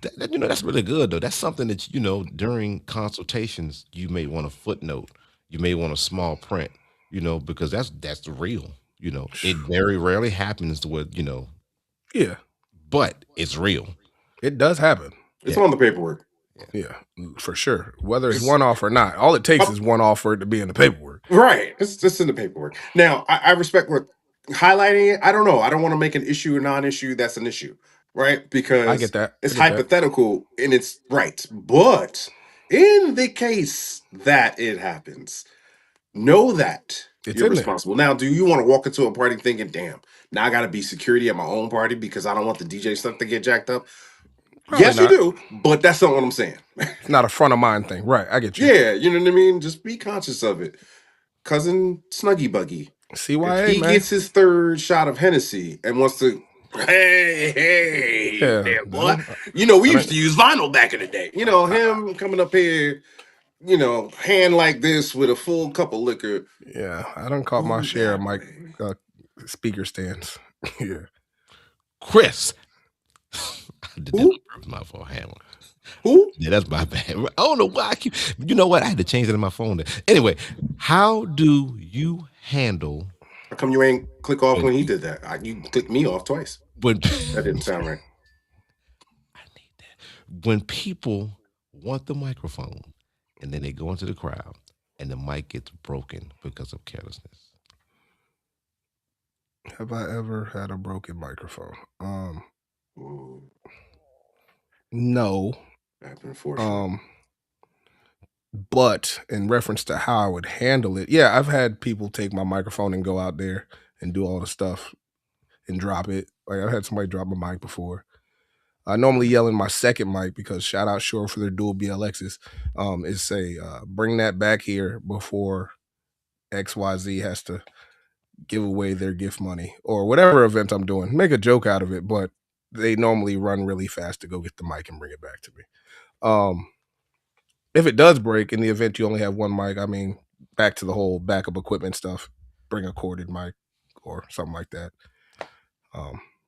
that's really good though. That's something that during consultations you may want a footnote, you may want a small print, because that's real. It very rarely happens with Yeah, but it's real. It does happen. It's on the paperwork. Yeah, for sure. Whether it's one off or not, all it takes is one off for it to be in the paperwork. Right. It's just in the paperwork. Now, I respect what highlighting it. I don't know. I don't want to make an issue a non-issue. That's an issue, right? Because I get that. It's hypothetical and it's right. But in the case that it happens, know that you're responsible. Now, do you want to walk into a party thinking, damn, now I got to be security at my own party because I don't want the DJ stuff to get jacked up? Probably yes, not. You do, but that's not what I'm saying. It's not a front of mind thing. Right, I get you. Yeah, you know what I mean? Just be conscious of it. Cousin Snuggy Buggy. CYA, he gets his third shot of Hennessy and wants to, hey, damn boy. We used to use vinyl back in the day. Him coming up here, hand like this with a full cup of liquor. Yeah, I done caught my share of my speaker stands. Yeah. Chris. I did that my phone handle. Who? Yeah, that's my bad. I don't know why I keep. You know what? I had to change it in my phone. Anyway, how do you handle? How come you ain't click off when he did that? You clicked me off twice. That didn't sound right. I need that. When people want the microphone and then they go into the crowd and the mic gets broken because of carelessness. Have I ever had a broken microphone? No. But in reference to how I would handle it, yeah, I've had people take my microphone and go out there and do all the stuff and drop it. Like I've had somebody drop my mic before. I normally yell in my second mic because shout out Shure for their dual BLXs. Is say bring that back here before XYZ has to give away their gift money or whatever event I'm doing. Make a joke out of it, but they normally run really fast to go get the mic and bring it back to me. If it does break in the event you only have one mic, I mean, back to the whole backup equipment stuff, bring a corded mic or something like that.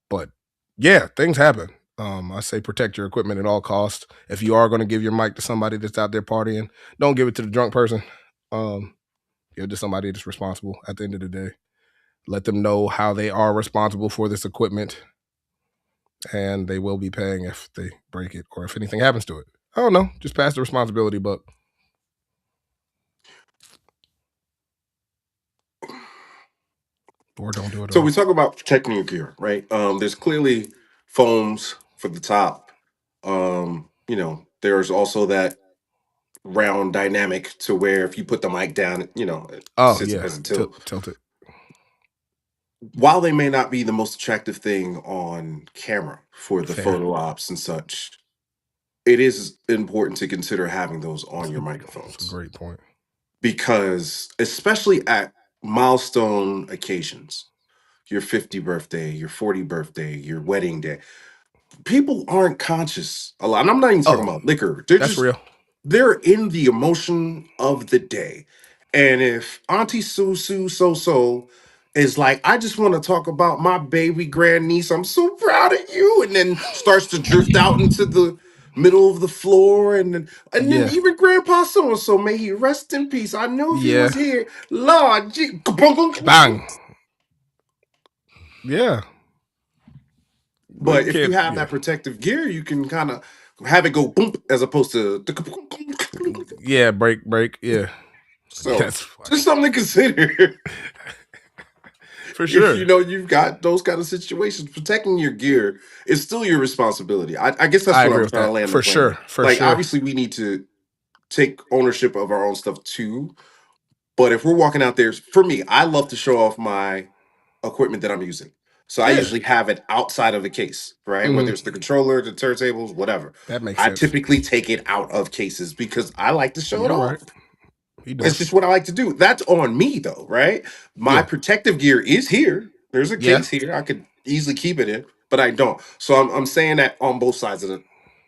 But yeah, things happen. I say protect your equipment at all costs. If you are going to give your mic to somebody that's out there partying, don't give it to the drunk person. Give it to somebody that's responsible at the end of the day. Let them know how they are responsible for this equipment, and they will be paying if they break it or if anything happens to it. I don't know. Just pass the responsibility buck. Or don't do it. So we talk about protecting your gear, right? There's clearly foams for the top. There's also that round dynamic to where if you put the mic down, it sits as a tilt. Tilt it. While they may not be the most attractive thing on camera for the Fair. photo ops and such, it is important to consider having those on your microphones. That's a great point. Because especially at milestone occasions, your 50th birthday, your 40th birthday, your wedding day, people aren't conscious a lot. And I'm not even talking about liquor. That's real. They're in the emotion of the day. And if Auntie Susu So is like, I just want to talk about my baby grandniece, I'm so proud of you, and then starts to drift out into the middle of the floor, and then even Grandpa So may he rest in peace. I know he was here. Lord, bang. Yeah. But if you have that protective gear, you can kind of have it go boom as opposed to break. Yeah. So just something to consider. For sure. If you've got those kind of situations, protecting your gear is still your responsibility. I guess that's what I'm trying to land for sure. Obviously, we need to take ownership of our own stuff too. But if we're walking out there, for me, I love to show off my equipment that I'm using. So I usually have it outside of the case, right? Mm-hmm. Whether it's the controller, the turntables, whatever. That makes sense. I typically take it out of cases because I like to show it off. Right. It's just what I like to do. That's on me though, right? My protective gear is here. There's a case here. I could easily keep it in, but I don't. So I'm saying that on both sides of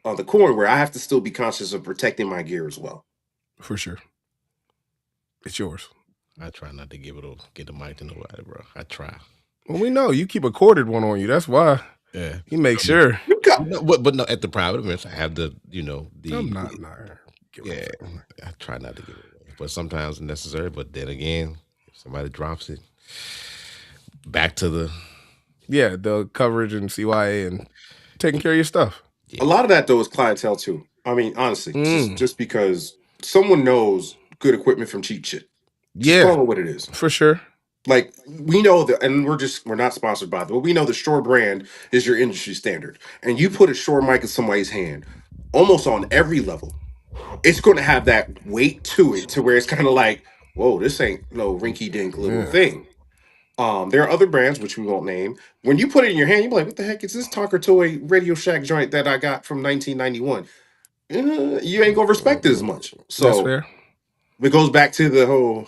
the coin, where I have to still be conscious of protecting my gear as well. For sure. It's yours. I try not to get the mic to nobody, bro. I try. Well, we know you keep a corded one on you. That's why. Yeah. You make sure. But no, at the private events, I have the. I'm not. Yeah, I try not to give it away, but sometimes it's necessary. But then again, if somebody drops it, back to the coverage and CYA and taking care of your stuff. Yeah. A lot of that though is clientele too. I mean, honestly, just because someone knows good equipment from cheap shit. Just call it what it is. For sure. Like we know that, and we're not sponsored by them, but we know the Shure brand is your industry standard. And you put a Shure mic in somebody's hand, almost on every level, it's going to have that weight to it, to where it's kind of like, whoa, this ain't no rinky-dink little thing. There are other brands which we won't name. When you put it in your hand, you're like, what the heck is this Tonka Toy Radio Shack joint that I got from 1991? You ain't gonna respect it as much. So that's fair. It goes back to the whole.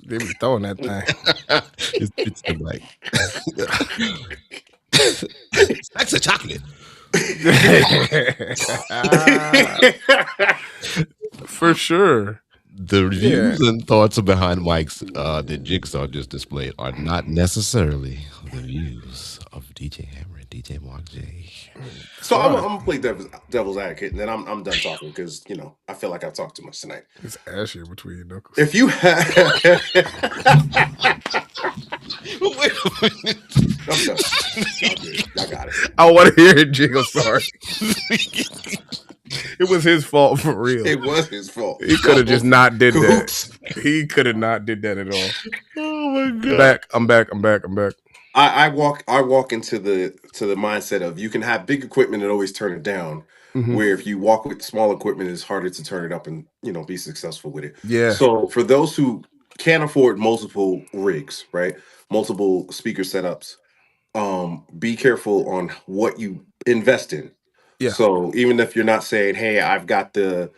They be throwing that thing. It's the like. Stacks of chocolate. For sure. The reviews and thoughts behind mics that Jigsaw just displayed are not necessarily the views of DJ Hammer and DJ Marc J. So I'm gonna play devil's advocate, and then I'm done talking because I feel like I've talked too much tonight. It's ash here between your knuckles. If you have, wait a minute. I'm done. I got it. I want to hear it, Jiggle. Sorry. It was his fault for real. It was his fault. He could have just not did that. He could have not did that at all. Oh my god! I'm back. I walk into the mindset of you can have big equipment and always turn it down. Mm-hmm. Where if you walk with small equipment, it's harder to turn it up and be successful with it. Yeah. So for those who can't afford multiple rigs, right, multiple speaker setups, be careful on what you invest in. Yeah. So even if you're not saying, hey, I've got the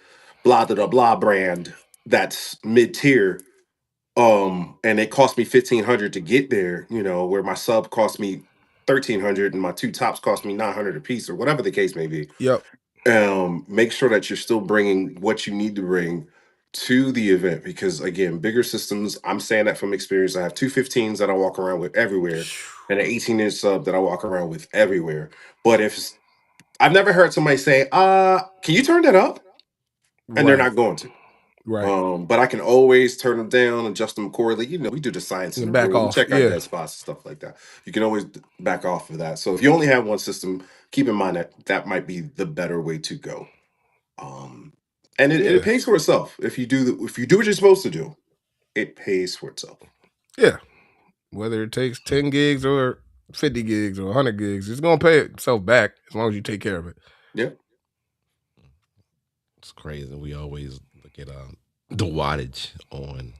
blah blah blah brand that's mid-tier, and it cost me $1,500 to get there, where my sub cost me $1,300 and my two tops cost me $900 a piece, or whatever the case may be. Yep. Make sure that you're still bringing what you need to bring to the event, because again, bigger systems, I'm saying that from experience. I have two 15s that I walk around with everywhere and an 18-inch sub that I walk around with everywhere. But if I've never heard somebody say, can you turn that up? And they're not going to. Right. But I can always turn them down, adjust them accordingly. We do the science in the back room, off. check out dead spots and stuff like that. You can always back off of that. So if you only have one system, keep in mind that might be the better way to go. And it pays for itself. If you do what you're supposed to do, it pays for itself. Yeah. Whether it takes 10 gigs or 50 gigs or 100 gigs, it's going to pay itself back as long as you take care of it. Yeah. It's crazy. We always look at the wattage on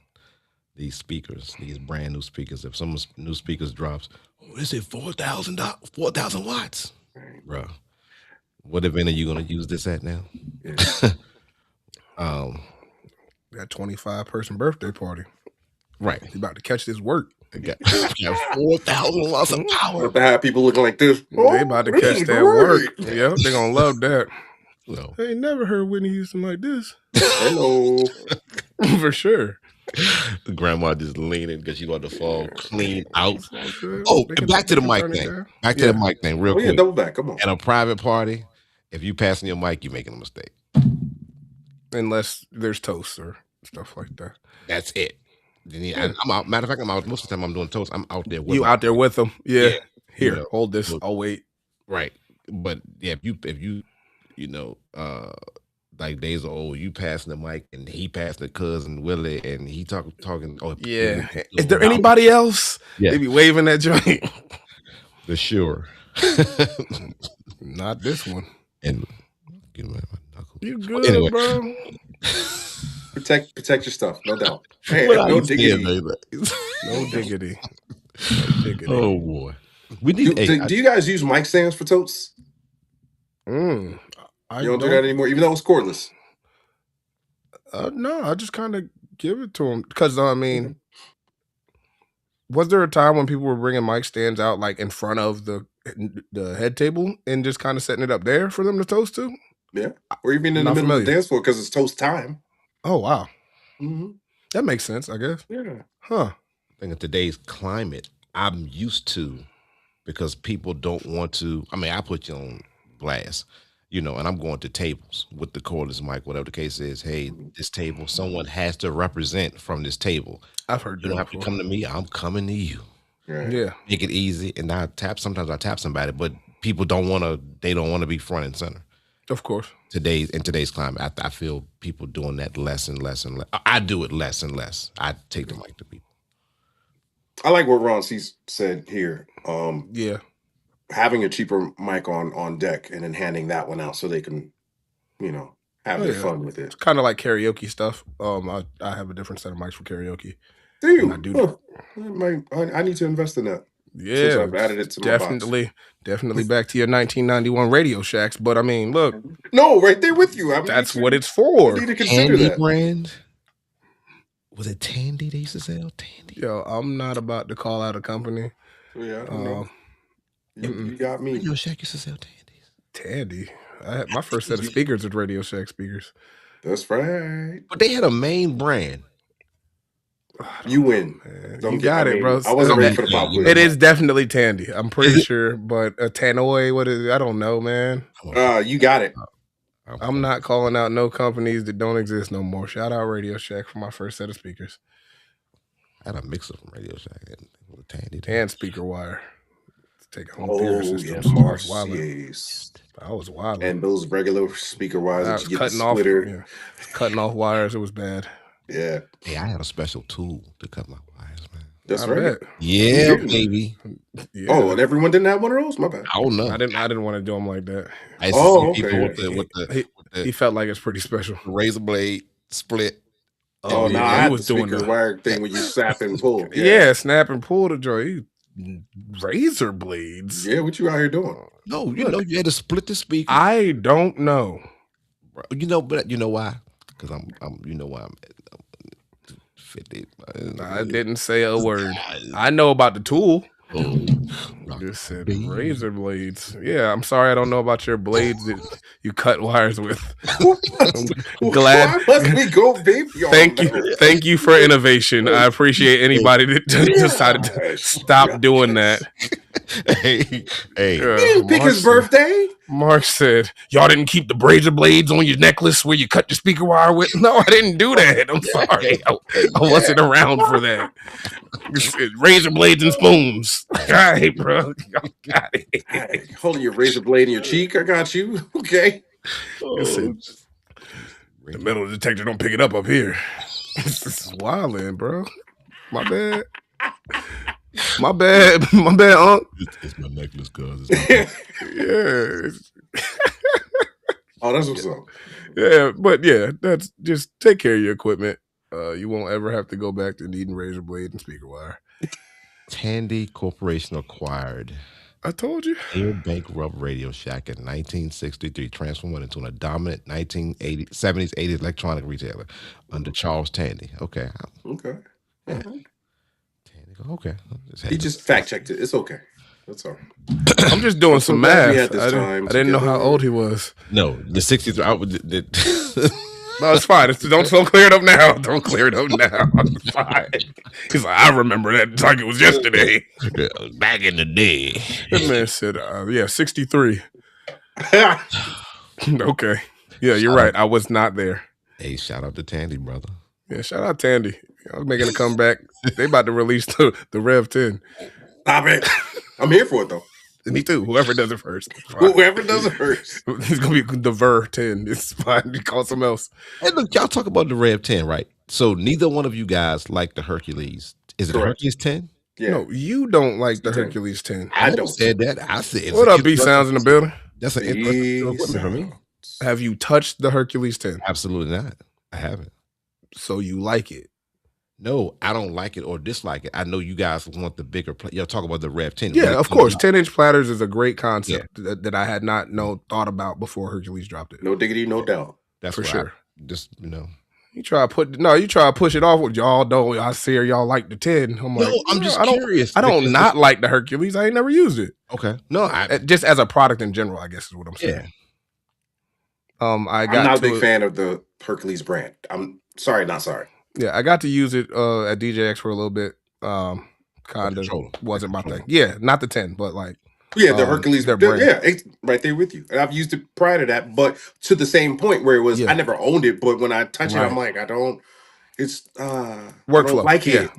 these speakers, these brand new speakers. If some new speakers drops, they say 4,000 watts, bro. What event are you gonna use this at now? Yeah. That 25-person birthday party. Right. You about to catch this work. Got 4,000 watts of power. About to have people looking like this. They about to catch that work. Yep, they're gonna love that. No. I ain't never heard Whitney Houston like this. Hello. For sure. The grandma just leaning because she want to fall clean out. Good. Oh, and back to the mic thing. Back to the mic thing, real quick. Double back. Come on. At a private party, if you passing your mic, you're making a mistake. Unless there's toast or stuff like that. That's it. I'm out. Matter of fact, I'm out. Most of the time I'm doing toast. I'm out there with you. Out there with them. Yeah. Here, you know, hold this. I'll wait. Right. But yeah, if you like days are old, you passing the mic and he passing the cousin Willie and he talking. Oh yeah. Is there anybody else? Yeah. They be waving that joint. For sure. Not this one. And give me my knuckle. You good, anyway. bro? Protect your stuff, no doubt. Hey, no diggity. No diggity. Oh boy. We need. Do you guys use mic stands for totes? You don't do that anymore, even though it's cordless. No, I just kind of give it to them because I mean, was there a time when people were bringing mic stands out like in front of the head table and just kind of setting it up there for them to toast to? Yeah, or even in the middle of the dance floor because it's toast time. Oh wow, mm-hmm. That makes sense, I guess. Yeah, huh? I think in today's climate, I'm used to because people don't want to. I mean, I put you on blast, and I'm going to tables with the cordless mic, whatever the case is. Hey, this table, someone has to represent from this table. I've heard. You don't have to come to me. I'm coming to you. Right. Yeah, make it easy. And sometimes I tap somebody, but people don't want to. They don't want to be front and center. Of course. In today's climate, I feel people doing that less and less and less. I do it less and less. I take the mic to people. I like what Ron C said here. Yeah. Having a cheaper mic on deck and then handing that one out so they can, have their fun with it. It's kind of like karaoke stuff. I have a different set of mics for karaoke. Do you? I need to invest in that. Yeah, since I've added it to my box. Definitely back to your 1991 Radio Shacks. But I mean, look, no, right there with you. That's what it's for. You need to consider that brand. Was it Tandy? They used to sell Tandy. Yo, I'm not about to call out a company. Yeah, I know. You got me. Radio Shack used to sell Tandy. My first set of speakers was Radio Shack speakers. That's right. But they had a main brand. You win. You got it, bro. I wasn't ready for the pop quiz. It is definitely Tandy. I'm pretty sure, but a Tannoy, what is it? I don't know, man. You got it. I'm not calling out no companies that don't exist no more. Shout out Radio Shack for my first set of speakers. I had a mixer from Radio Shack with Tandy and speaker wire. Take a home theater system. Yeah, Marc. I was wild. And those regular speaker wires that you get cutting the off, splitter. Cutting off wires. It was bad. Yeah. Hey, I had a special tool to cut my wires, man. That's right. Yeah, baby. Yeah. Oh, and everyone didn't have one of those? My bad. I don't know. I didn't want to do them like that. Okay. He felt like it's pretty special. Razor blade split. Oh, no, I was doing the wire thing when you snap and pull. Yeah, snap and pull the joint. Razor blades. Yeah, what you out here doing? No, you had to split the speaker. I don't know. But you know why? Because I'm 50. I didn't say a word. I know about the tool. Just said razor blades. Yeah, I'm sorry I don't know about your blades that you cut wires with. I'm glad. Why must we go baby? Thank you for innovation. I appreciate anybody that decided to stop doing that. Hey, he didn't pick his birthday. Marc said, y'all didn't keep the razor blades on your necklace where you cut your speaker wire with. No, I didn't do that. I'm sorry. I wasn't around for that. Razor blades and spoons. All right, bro. Y'all got it. Right. Holding your razor blade in your cheek. I got you. Okay. The metal detector don't pick it up here. This is wildin', bro. My bad. My bad, Unc. It's my necklace, cuz. Yeah. Oh, that's what's up. Yeah, but yeah, that's just take care of your equipment. You won't ever have to go back to needing razor blade and speaker wire. Tandy Corporation acquired I told you. Airbank Rub Radio Shack in 1963, transformed it into a dominant 1970s, 80s electronic retailer under Charles Tandy. Okay. Okay. Yeah. Right. Tandy, okay. He just fact checked it. It's okay. That's all. I'm just doing some math. We had this time I didn't know how old he was. No, the 63. No, it's fine. Don't clear it up now. Don't clear it up now. It's fine. He's like, I remember that like it was yesterday. Back in the day. That man said, 63. Okay. Yeah, you're right. I was not there. Hey, shout out to Tandy, brother. Yeah, shout out Tandy. I was making a comeback. They about to release the Rev 10. Stop it. I'm here for it, though. Me too. Whoever does it first. Whoever does it first. It's going to be the Ver 10. It's fine. You call something else. Hey, look, y'all talk about the Rev 10, right? So neither one of you guys like the Hercules. Is it Hercules 10? Yeah. No, you don't like the Hercules 10. I don't said that. I said, what up, B Sounds in the building? That's an instructional equipment for me. Have you touched the Hercules 10? Absolutely not. I haven't. So you like it? No, I don't like it or dislike it. I know you guys want the bigger. Y'all talk about the Rev 10. Yeah, of course. 10-inch platters is a great concept that I had not thought about before Hercules dropped it. No diggity, no doubt. That's for sure. You try to push it off with y'all. Don't I see y'all like the 10? I'm like, I'm just curious. I don't not like the Hercules. I ain't never used it. Okay, no, just as a product in general, I guess is what I'm saying. I'm not a big fan of the Hercules brand. I'm sorry, not sorry. Yeah, I got to use it at DJX for a little bit. Kind of wasn't my thing. Yeah, not the 10, but like the Hercules. It's right there with you. And I've used it prior to that, but to the same point where it was, I never owned it, but when I touch it, I'm like, I don't. It's workflow. I don't like it.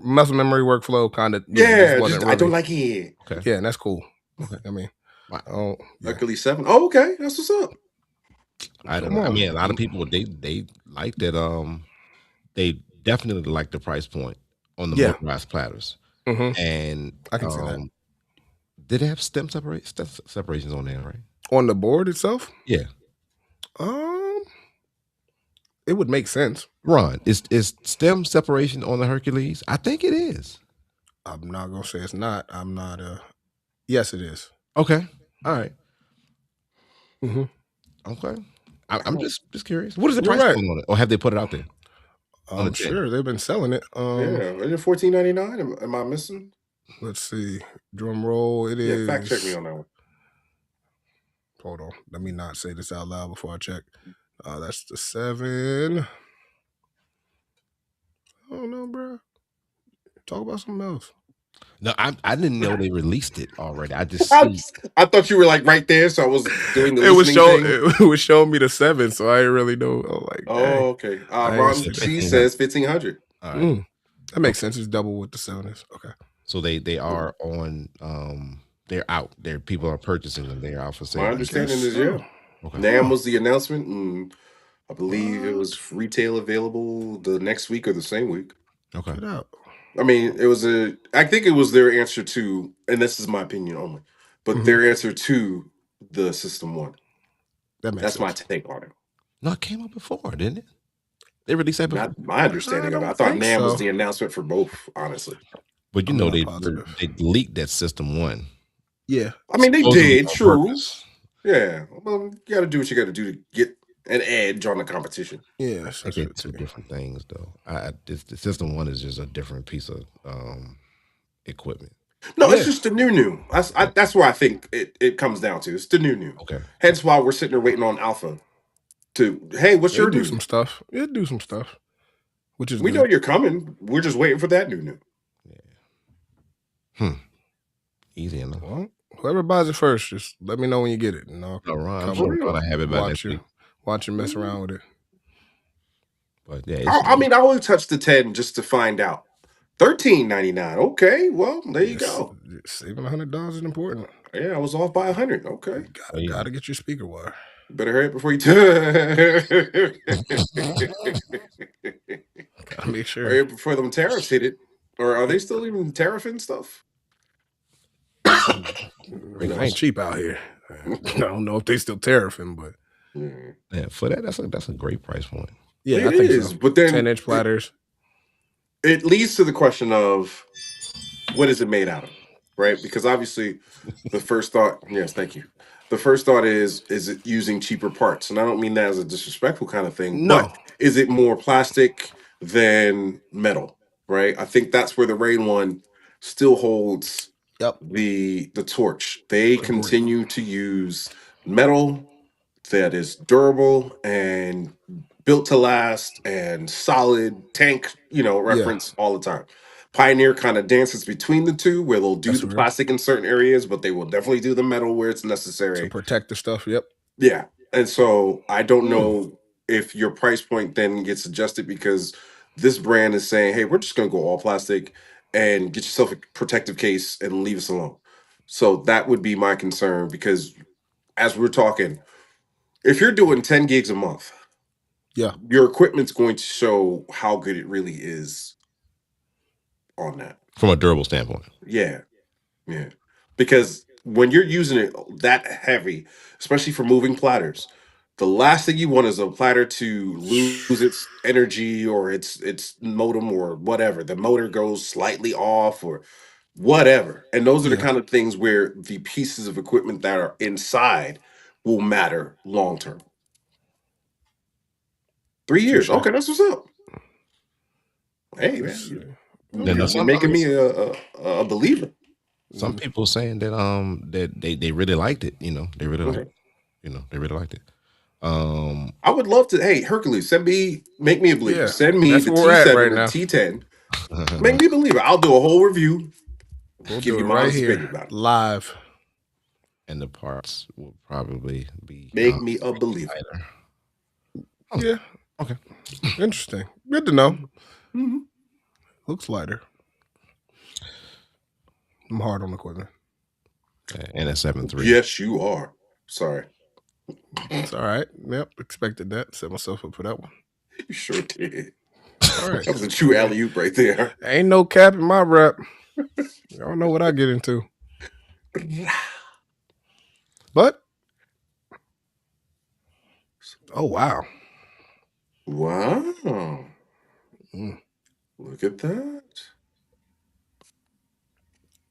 Muscle memory workflow kind of. I don't like it. Okay. Yeah, and that's cool. I mean, Hercules 7. Oh, okay, that's what's up. I don't know. I mean, a lot of people they like that. They definitely like the price point on the motorized platters, and I can see that. Did it have stem separations on there, right? On the board itself? Yeah. It would make sense. Ron, is stem separation on the Hercules? I think it is. I'm not gonna say it's not. I'm not. Yes, it is. Okay. All right. Okay. I'm just curious. What is the price point on it, or have they put it out there? I'm sure they've been selling it. Is it $14.99? Am I missing? Let's see. Drum roll. It is. Fact check me on that one. Hold on. Let me not say this out loud before I check. That's the 7. Oh no, bro. Talk about something else. No, I didn't know they released it already. I thought you were like right there, so I was doing the it was showing me the 7, so I didn't really know. Okay. Ron G says 1,500. All right. That makes sense. It's double what the 7 is. Okay. So they are on. They're out. People are purchasing them. They're out for sale. My understanding is Okay. NAMM was the announcement, and I believe it was retail available the next week or the same week. Okay. Get out. I mean, I think it was their answer to, and this is my opinion only, but their answer to the System 1. That's sense. My take on it. No, it came out before, didn't it? They released that before. Not my understanding of it. I thought NAMM was the announcement for both, honestly. But they leaked that System 1. Yeah. I mean, they did, true. Yeah. Well, you got to do what you got to do to get an edge on the competition. Yeah, I get two different things though. The System 1 is just a different piece of equipment. No, it's just the new. That's where I think it comes down to. It's the new. Okay. Hence why we're sitting there waiting on Alpha to, hey, what's your new? Some stuff. It'll do some stuff. Which is we know you're coming. We're just waiting for that new. Yeah. Easy enough. Well, whoever buys it first, just let me know when you get it. Ron, I'm sure I have it by next week. Watch you mess around with it. But yeah, I mean, I only touched the 10 just to find out. $13.99. Okay, well, there you go. Saving $100 is important. Yeah, I was off by 100. Okay, gotta get your speaker wire. Better hurry up before you. Gotta make sure. Hurry up before them tariffs hit it. Or are they still even tariffing stuff? It ain't cheap out here. I don't know if they still tariffing, but yeah, for that, that's a great price point. yeah, it I think is. so. But then 10-inch platters. it leads to the question of what is it made out of, right? Because obviously, the first thought, yes, thank you. The first thought is it using cheaper parts? And I don't mean that as a disrespectful kind of thing, No. but is it more plastic than metal, right? I think that's where the Rain one still holds Yep. the torch. They Agree. continue to use metal that is durable and built to last and solid tank, reference all the time. Pioneer kind of dances between the two where they'll do That's the real. plastic in certain areas, but they will definitely do the metal where it's To necessary. protect the stuff. Yep. Yeah. And so I don't know if your price point then gets adjusted because this brand is saying, hey, we're just going to go all plastic and get yourself a protective case and leave us alone. So that would be my concern because as we're talking, if you're doing 10 gigs a month, Yeah. your equipment's going to show how good it really is on that. From a durable standpoint. Yeah. Yeah. Because when you're using it that heavy, especially for moving platters, the last thing you want is a platter to lose its energy or its modem or whatever. The motor goes slightly off or whatever. And those are the Yeah. kind of things where the pieces of equipment that are inside will matter long term. 3 years. Touche. Okay, that's what's up. Hey Let's see. man, Then you're making me a believer. some people saying that that they really liked it. They really liked it. They really liked it. I would love to. Hey, Hercules, make me a believer. Yeah, Send me that's the where we're at T7 right and now. T10. Make me a believer. I'll do a whole review. We'll give do you it my right honest here, opinion about it. live. And the parts will probably be Make me a believer. Yeah. Okay. Interesting. Good to know. Mm-hmm. Looks lighter. I'm hard on equipment. And a 7.3. Yes, you are. Sorry. It's all right. Yep. Expected that. Set myself up for that one. You sure did. All right. That was a true alley-oop right there. Ain't no cap in my rap. Y'all know what I get into. But oh wow. Wow. Look at that.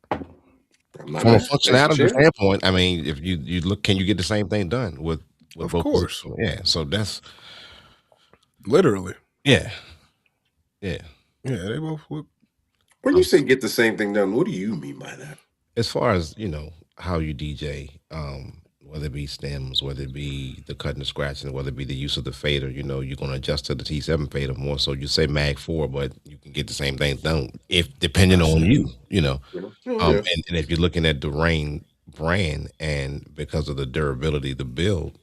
From a functionality standpoint, I mean, if you look, can you get the same thing done with Of both? course. Yeah. So that's literally. Yeah. Yeah, they both look. When you say get the same thing done, what do you mean by that? As far as how you DJ, whether it be stems, whether it be the cutting and scratching, whether it be the use of the fader, you're going to adjust to the T7 fader more. So you say Mag 4, but you can get the same thing done if depending on you. And if you're looking at the Rain brand and because of the durability, the build,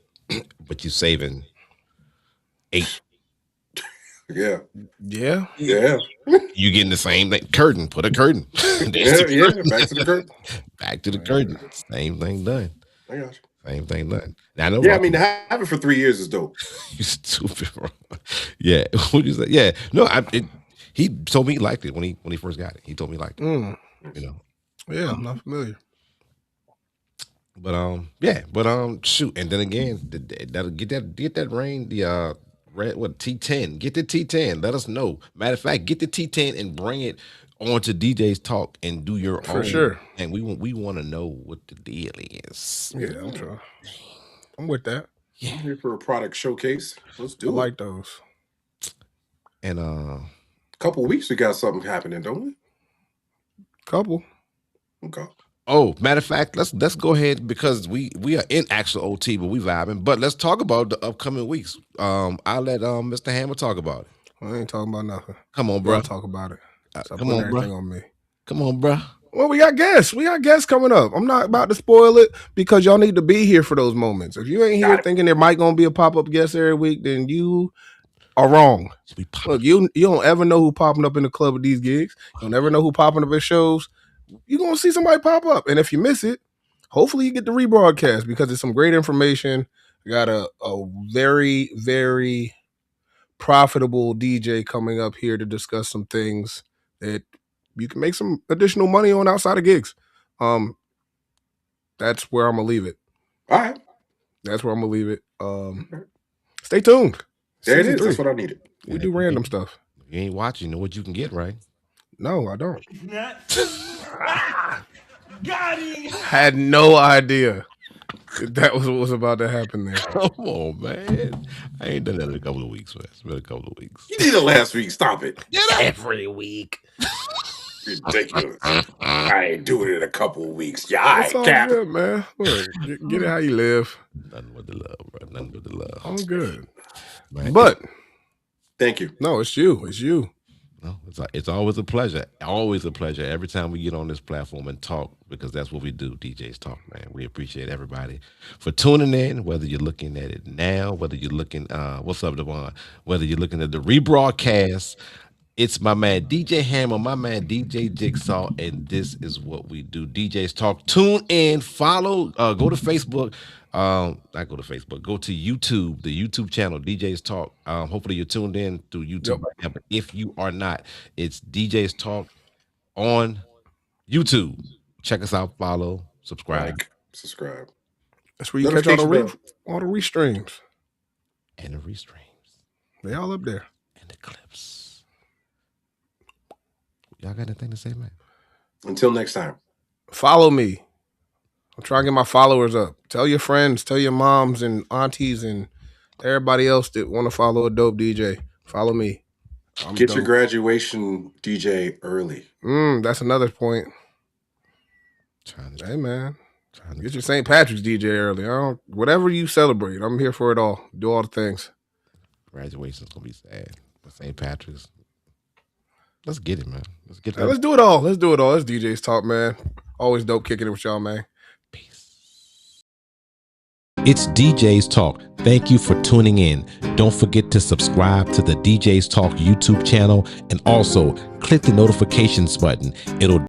but you're saving 8. Yeah. Yeah. You getting the same thing. Curtain, put a curtain. Curtain. Back to the curtain. Back to the curtain. Same thing done. I got you. Same thing done. Now, I know. Yeah, I mean, to have it for 3 years is dope. You stupid, bro. Yeah. What you say? Yeah. No, he told me he liked it when he first got it. He told me he liked it. Yeah, I'm not familiar. But shoot, and then again, that'll get that Rain, the T10. Get the T10. Let us know. Matter of fact, get the T10 and bring it on to DJ's Talk and do your own. For sure. And we want to know what the deal is. Yeah, I'm trying. I'm with that. Yeah. I'm here for a product showcase. Let's do it. I like those. And a couple of weeks we got something happening, don't we? Couple. Okay. Oh, matter of fact, let's go ahead because we are in actual OT, but we vibing. But let's talk about the upcoming weeks. I'll let Mr. Hammer talk about it. I ain't talking about nothing. Come on, bro. I'll talk about it. Come on, bro. On me. Come on, bro. Well, we got guests. We got guests coming up. I'm not about to spoil it because y'all need to be here for those moments. If you ain't here thinking there might gonna be a pop-up guest every week, then you are wrong. Look, you don't ever know who popping up in the club at these gigs. You don't ever know who popping up at shows. You're gonna see somebody pop up. And if you miss it, hopefully you get the rebroadcast because it's some great information. We got a very, very profitable DJ coming up here to discuss some things that you can make some additional money on outside of gigs. That's where I'm gonna leave it. All right. That's where I'm gonna leave it. Stay tuned. There it Season is. 3. That's what I needed. We do random stuff. You ain't watching, you know what you can get, right? No, I don't. Got him. Had no idea that was what was about to happen there. Come on, man. I ain't done that in a couple of weeks, man. It's been a couple of weeks. You did it last week. Stop it. Every week. Ridiculous. I ain't doing it in a couple of weeks. Yeah, It's all Cap. good, man. Look, get it how you live. Nothing but the love, bro. Nothing but the love. All good. Man, But thank you. no, it's you. It's you. no, it's always a pleasure. Always a pleasure every time we get on this platform and talk, because that's what we do, DJs Talk, man. We appreciate everybody for tuning in, whether you're looking at it now, whether you're looking, what's up, Devon? Whether you're looking at the rebroadcast. It's my man DJ Hammer, my man DJ Jigsaw, and this is what we do. DJs Talk. Tune in, follow, go to Facebook. Not go to Facebook. Go to YouTube, the YouTube channel, DJs Talk. Hopefully you're tuned in through YouTube right now. But if you are not, it's DJs Talk on YouTube. Check us out, follow, subscribe. Like, subscribe. That's where you catch all the restreams. And the restreams. They all up there. And the clips. Y'all got anything to say, man? Until next time. Follow me. I'm trying to get my followers up. Tell your friends, tell your moms and aunties and everybody else that want to follow a dope DJ. Follow me. Get your graduation DJ early. That's another point. Hey, man. Get your St. Patrick's DJ early. Whatever you celebrate, I'm here for it all. Do all the things. Graduation's going to be sad. But St. Patrick's. Let's get it, man. Let's get let's do it all. Let's do it all. Let's DJs Talk, man. Always dope kicking it with y'all, man. Peace. It's DJs Talk. Thank you for tuning in. Don't forget to subscribe to the DJs Talk YouTube channel and also click the notifications button. It'll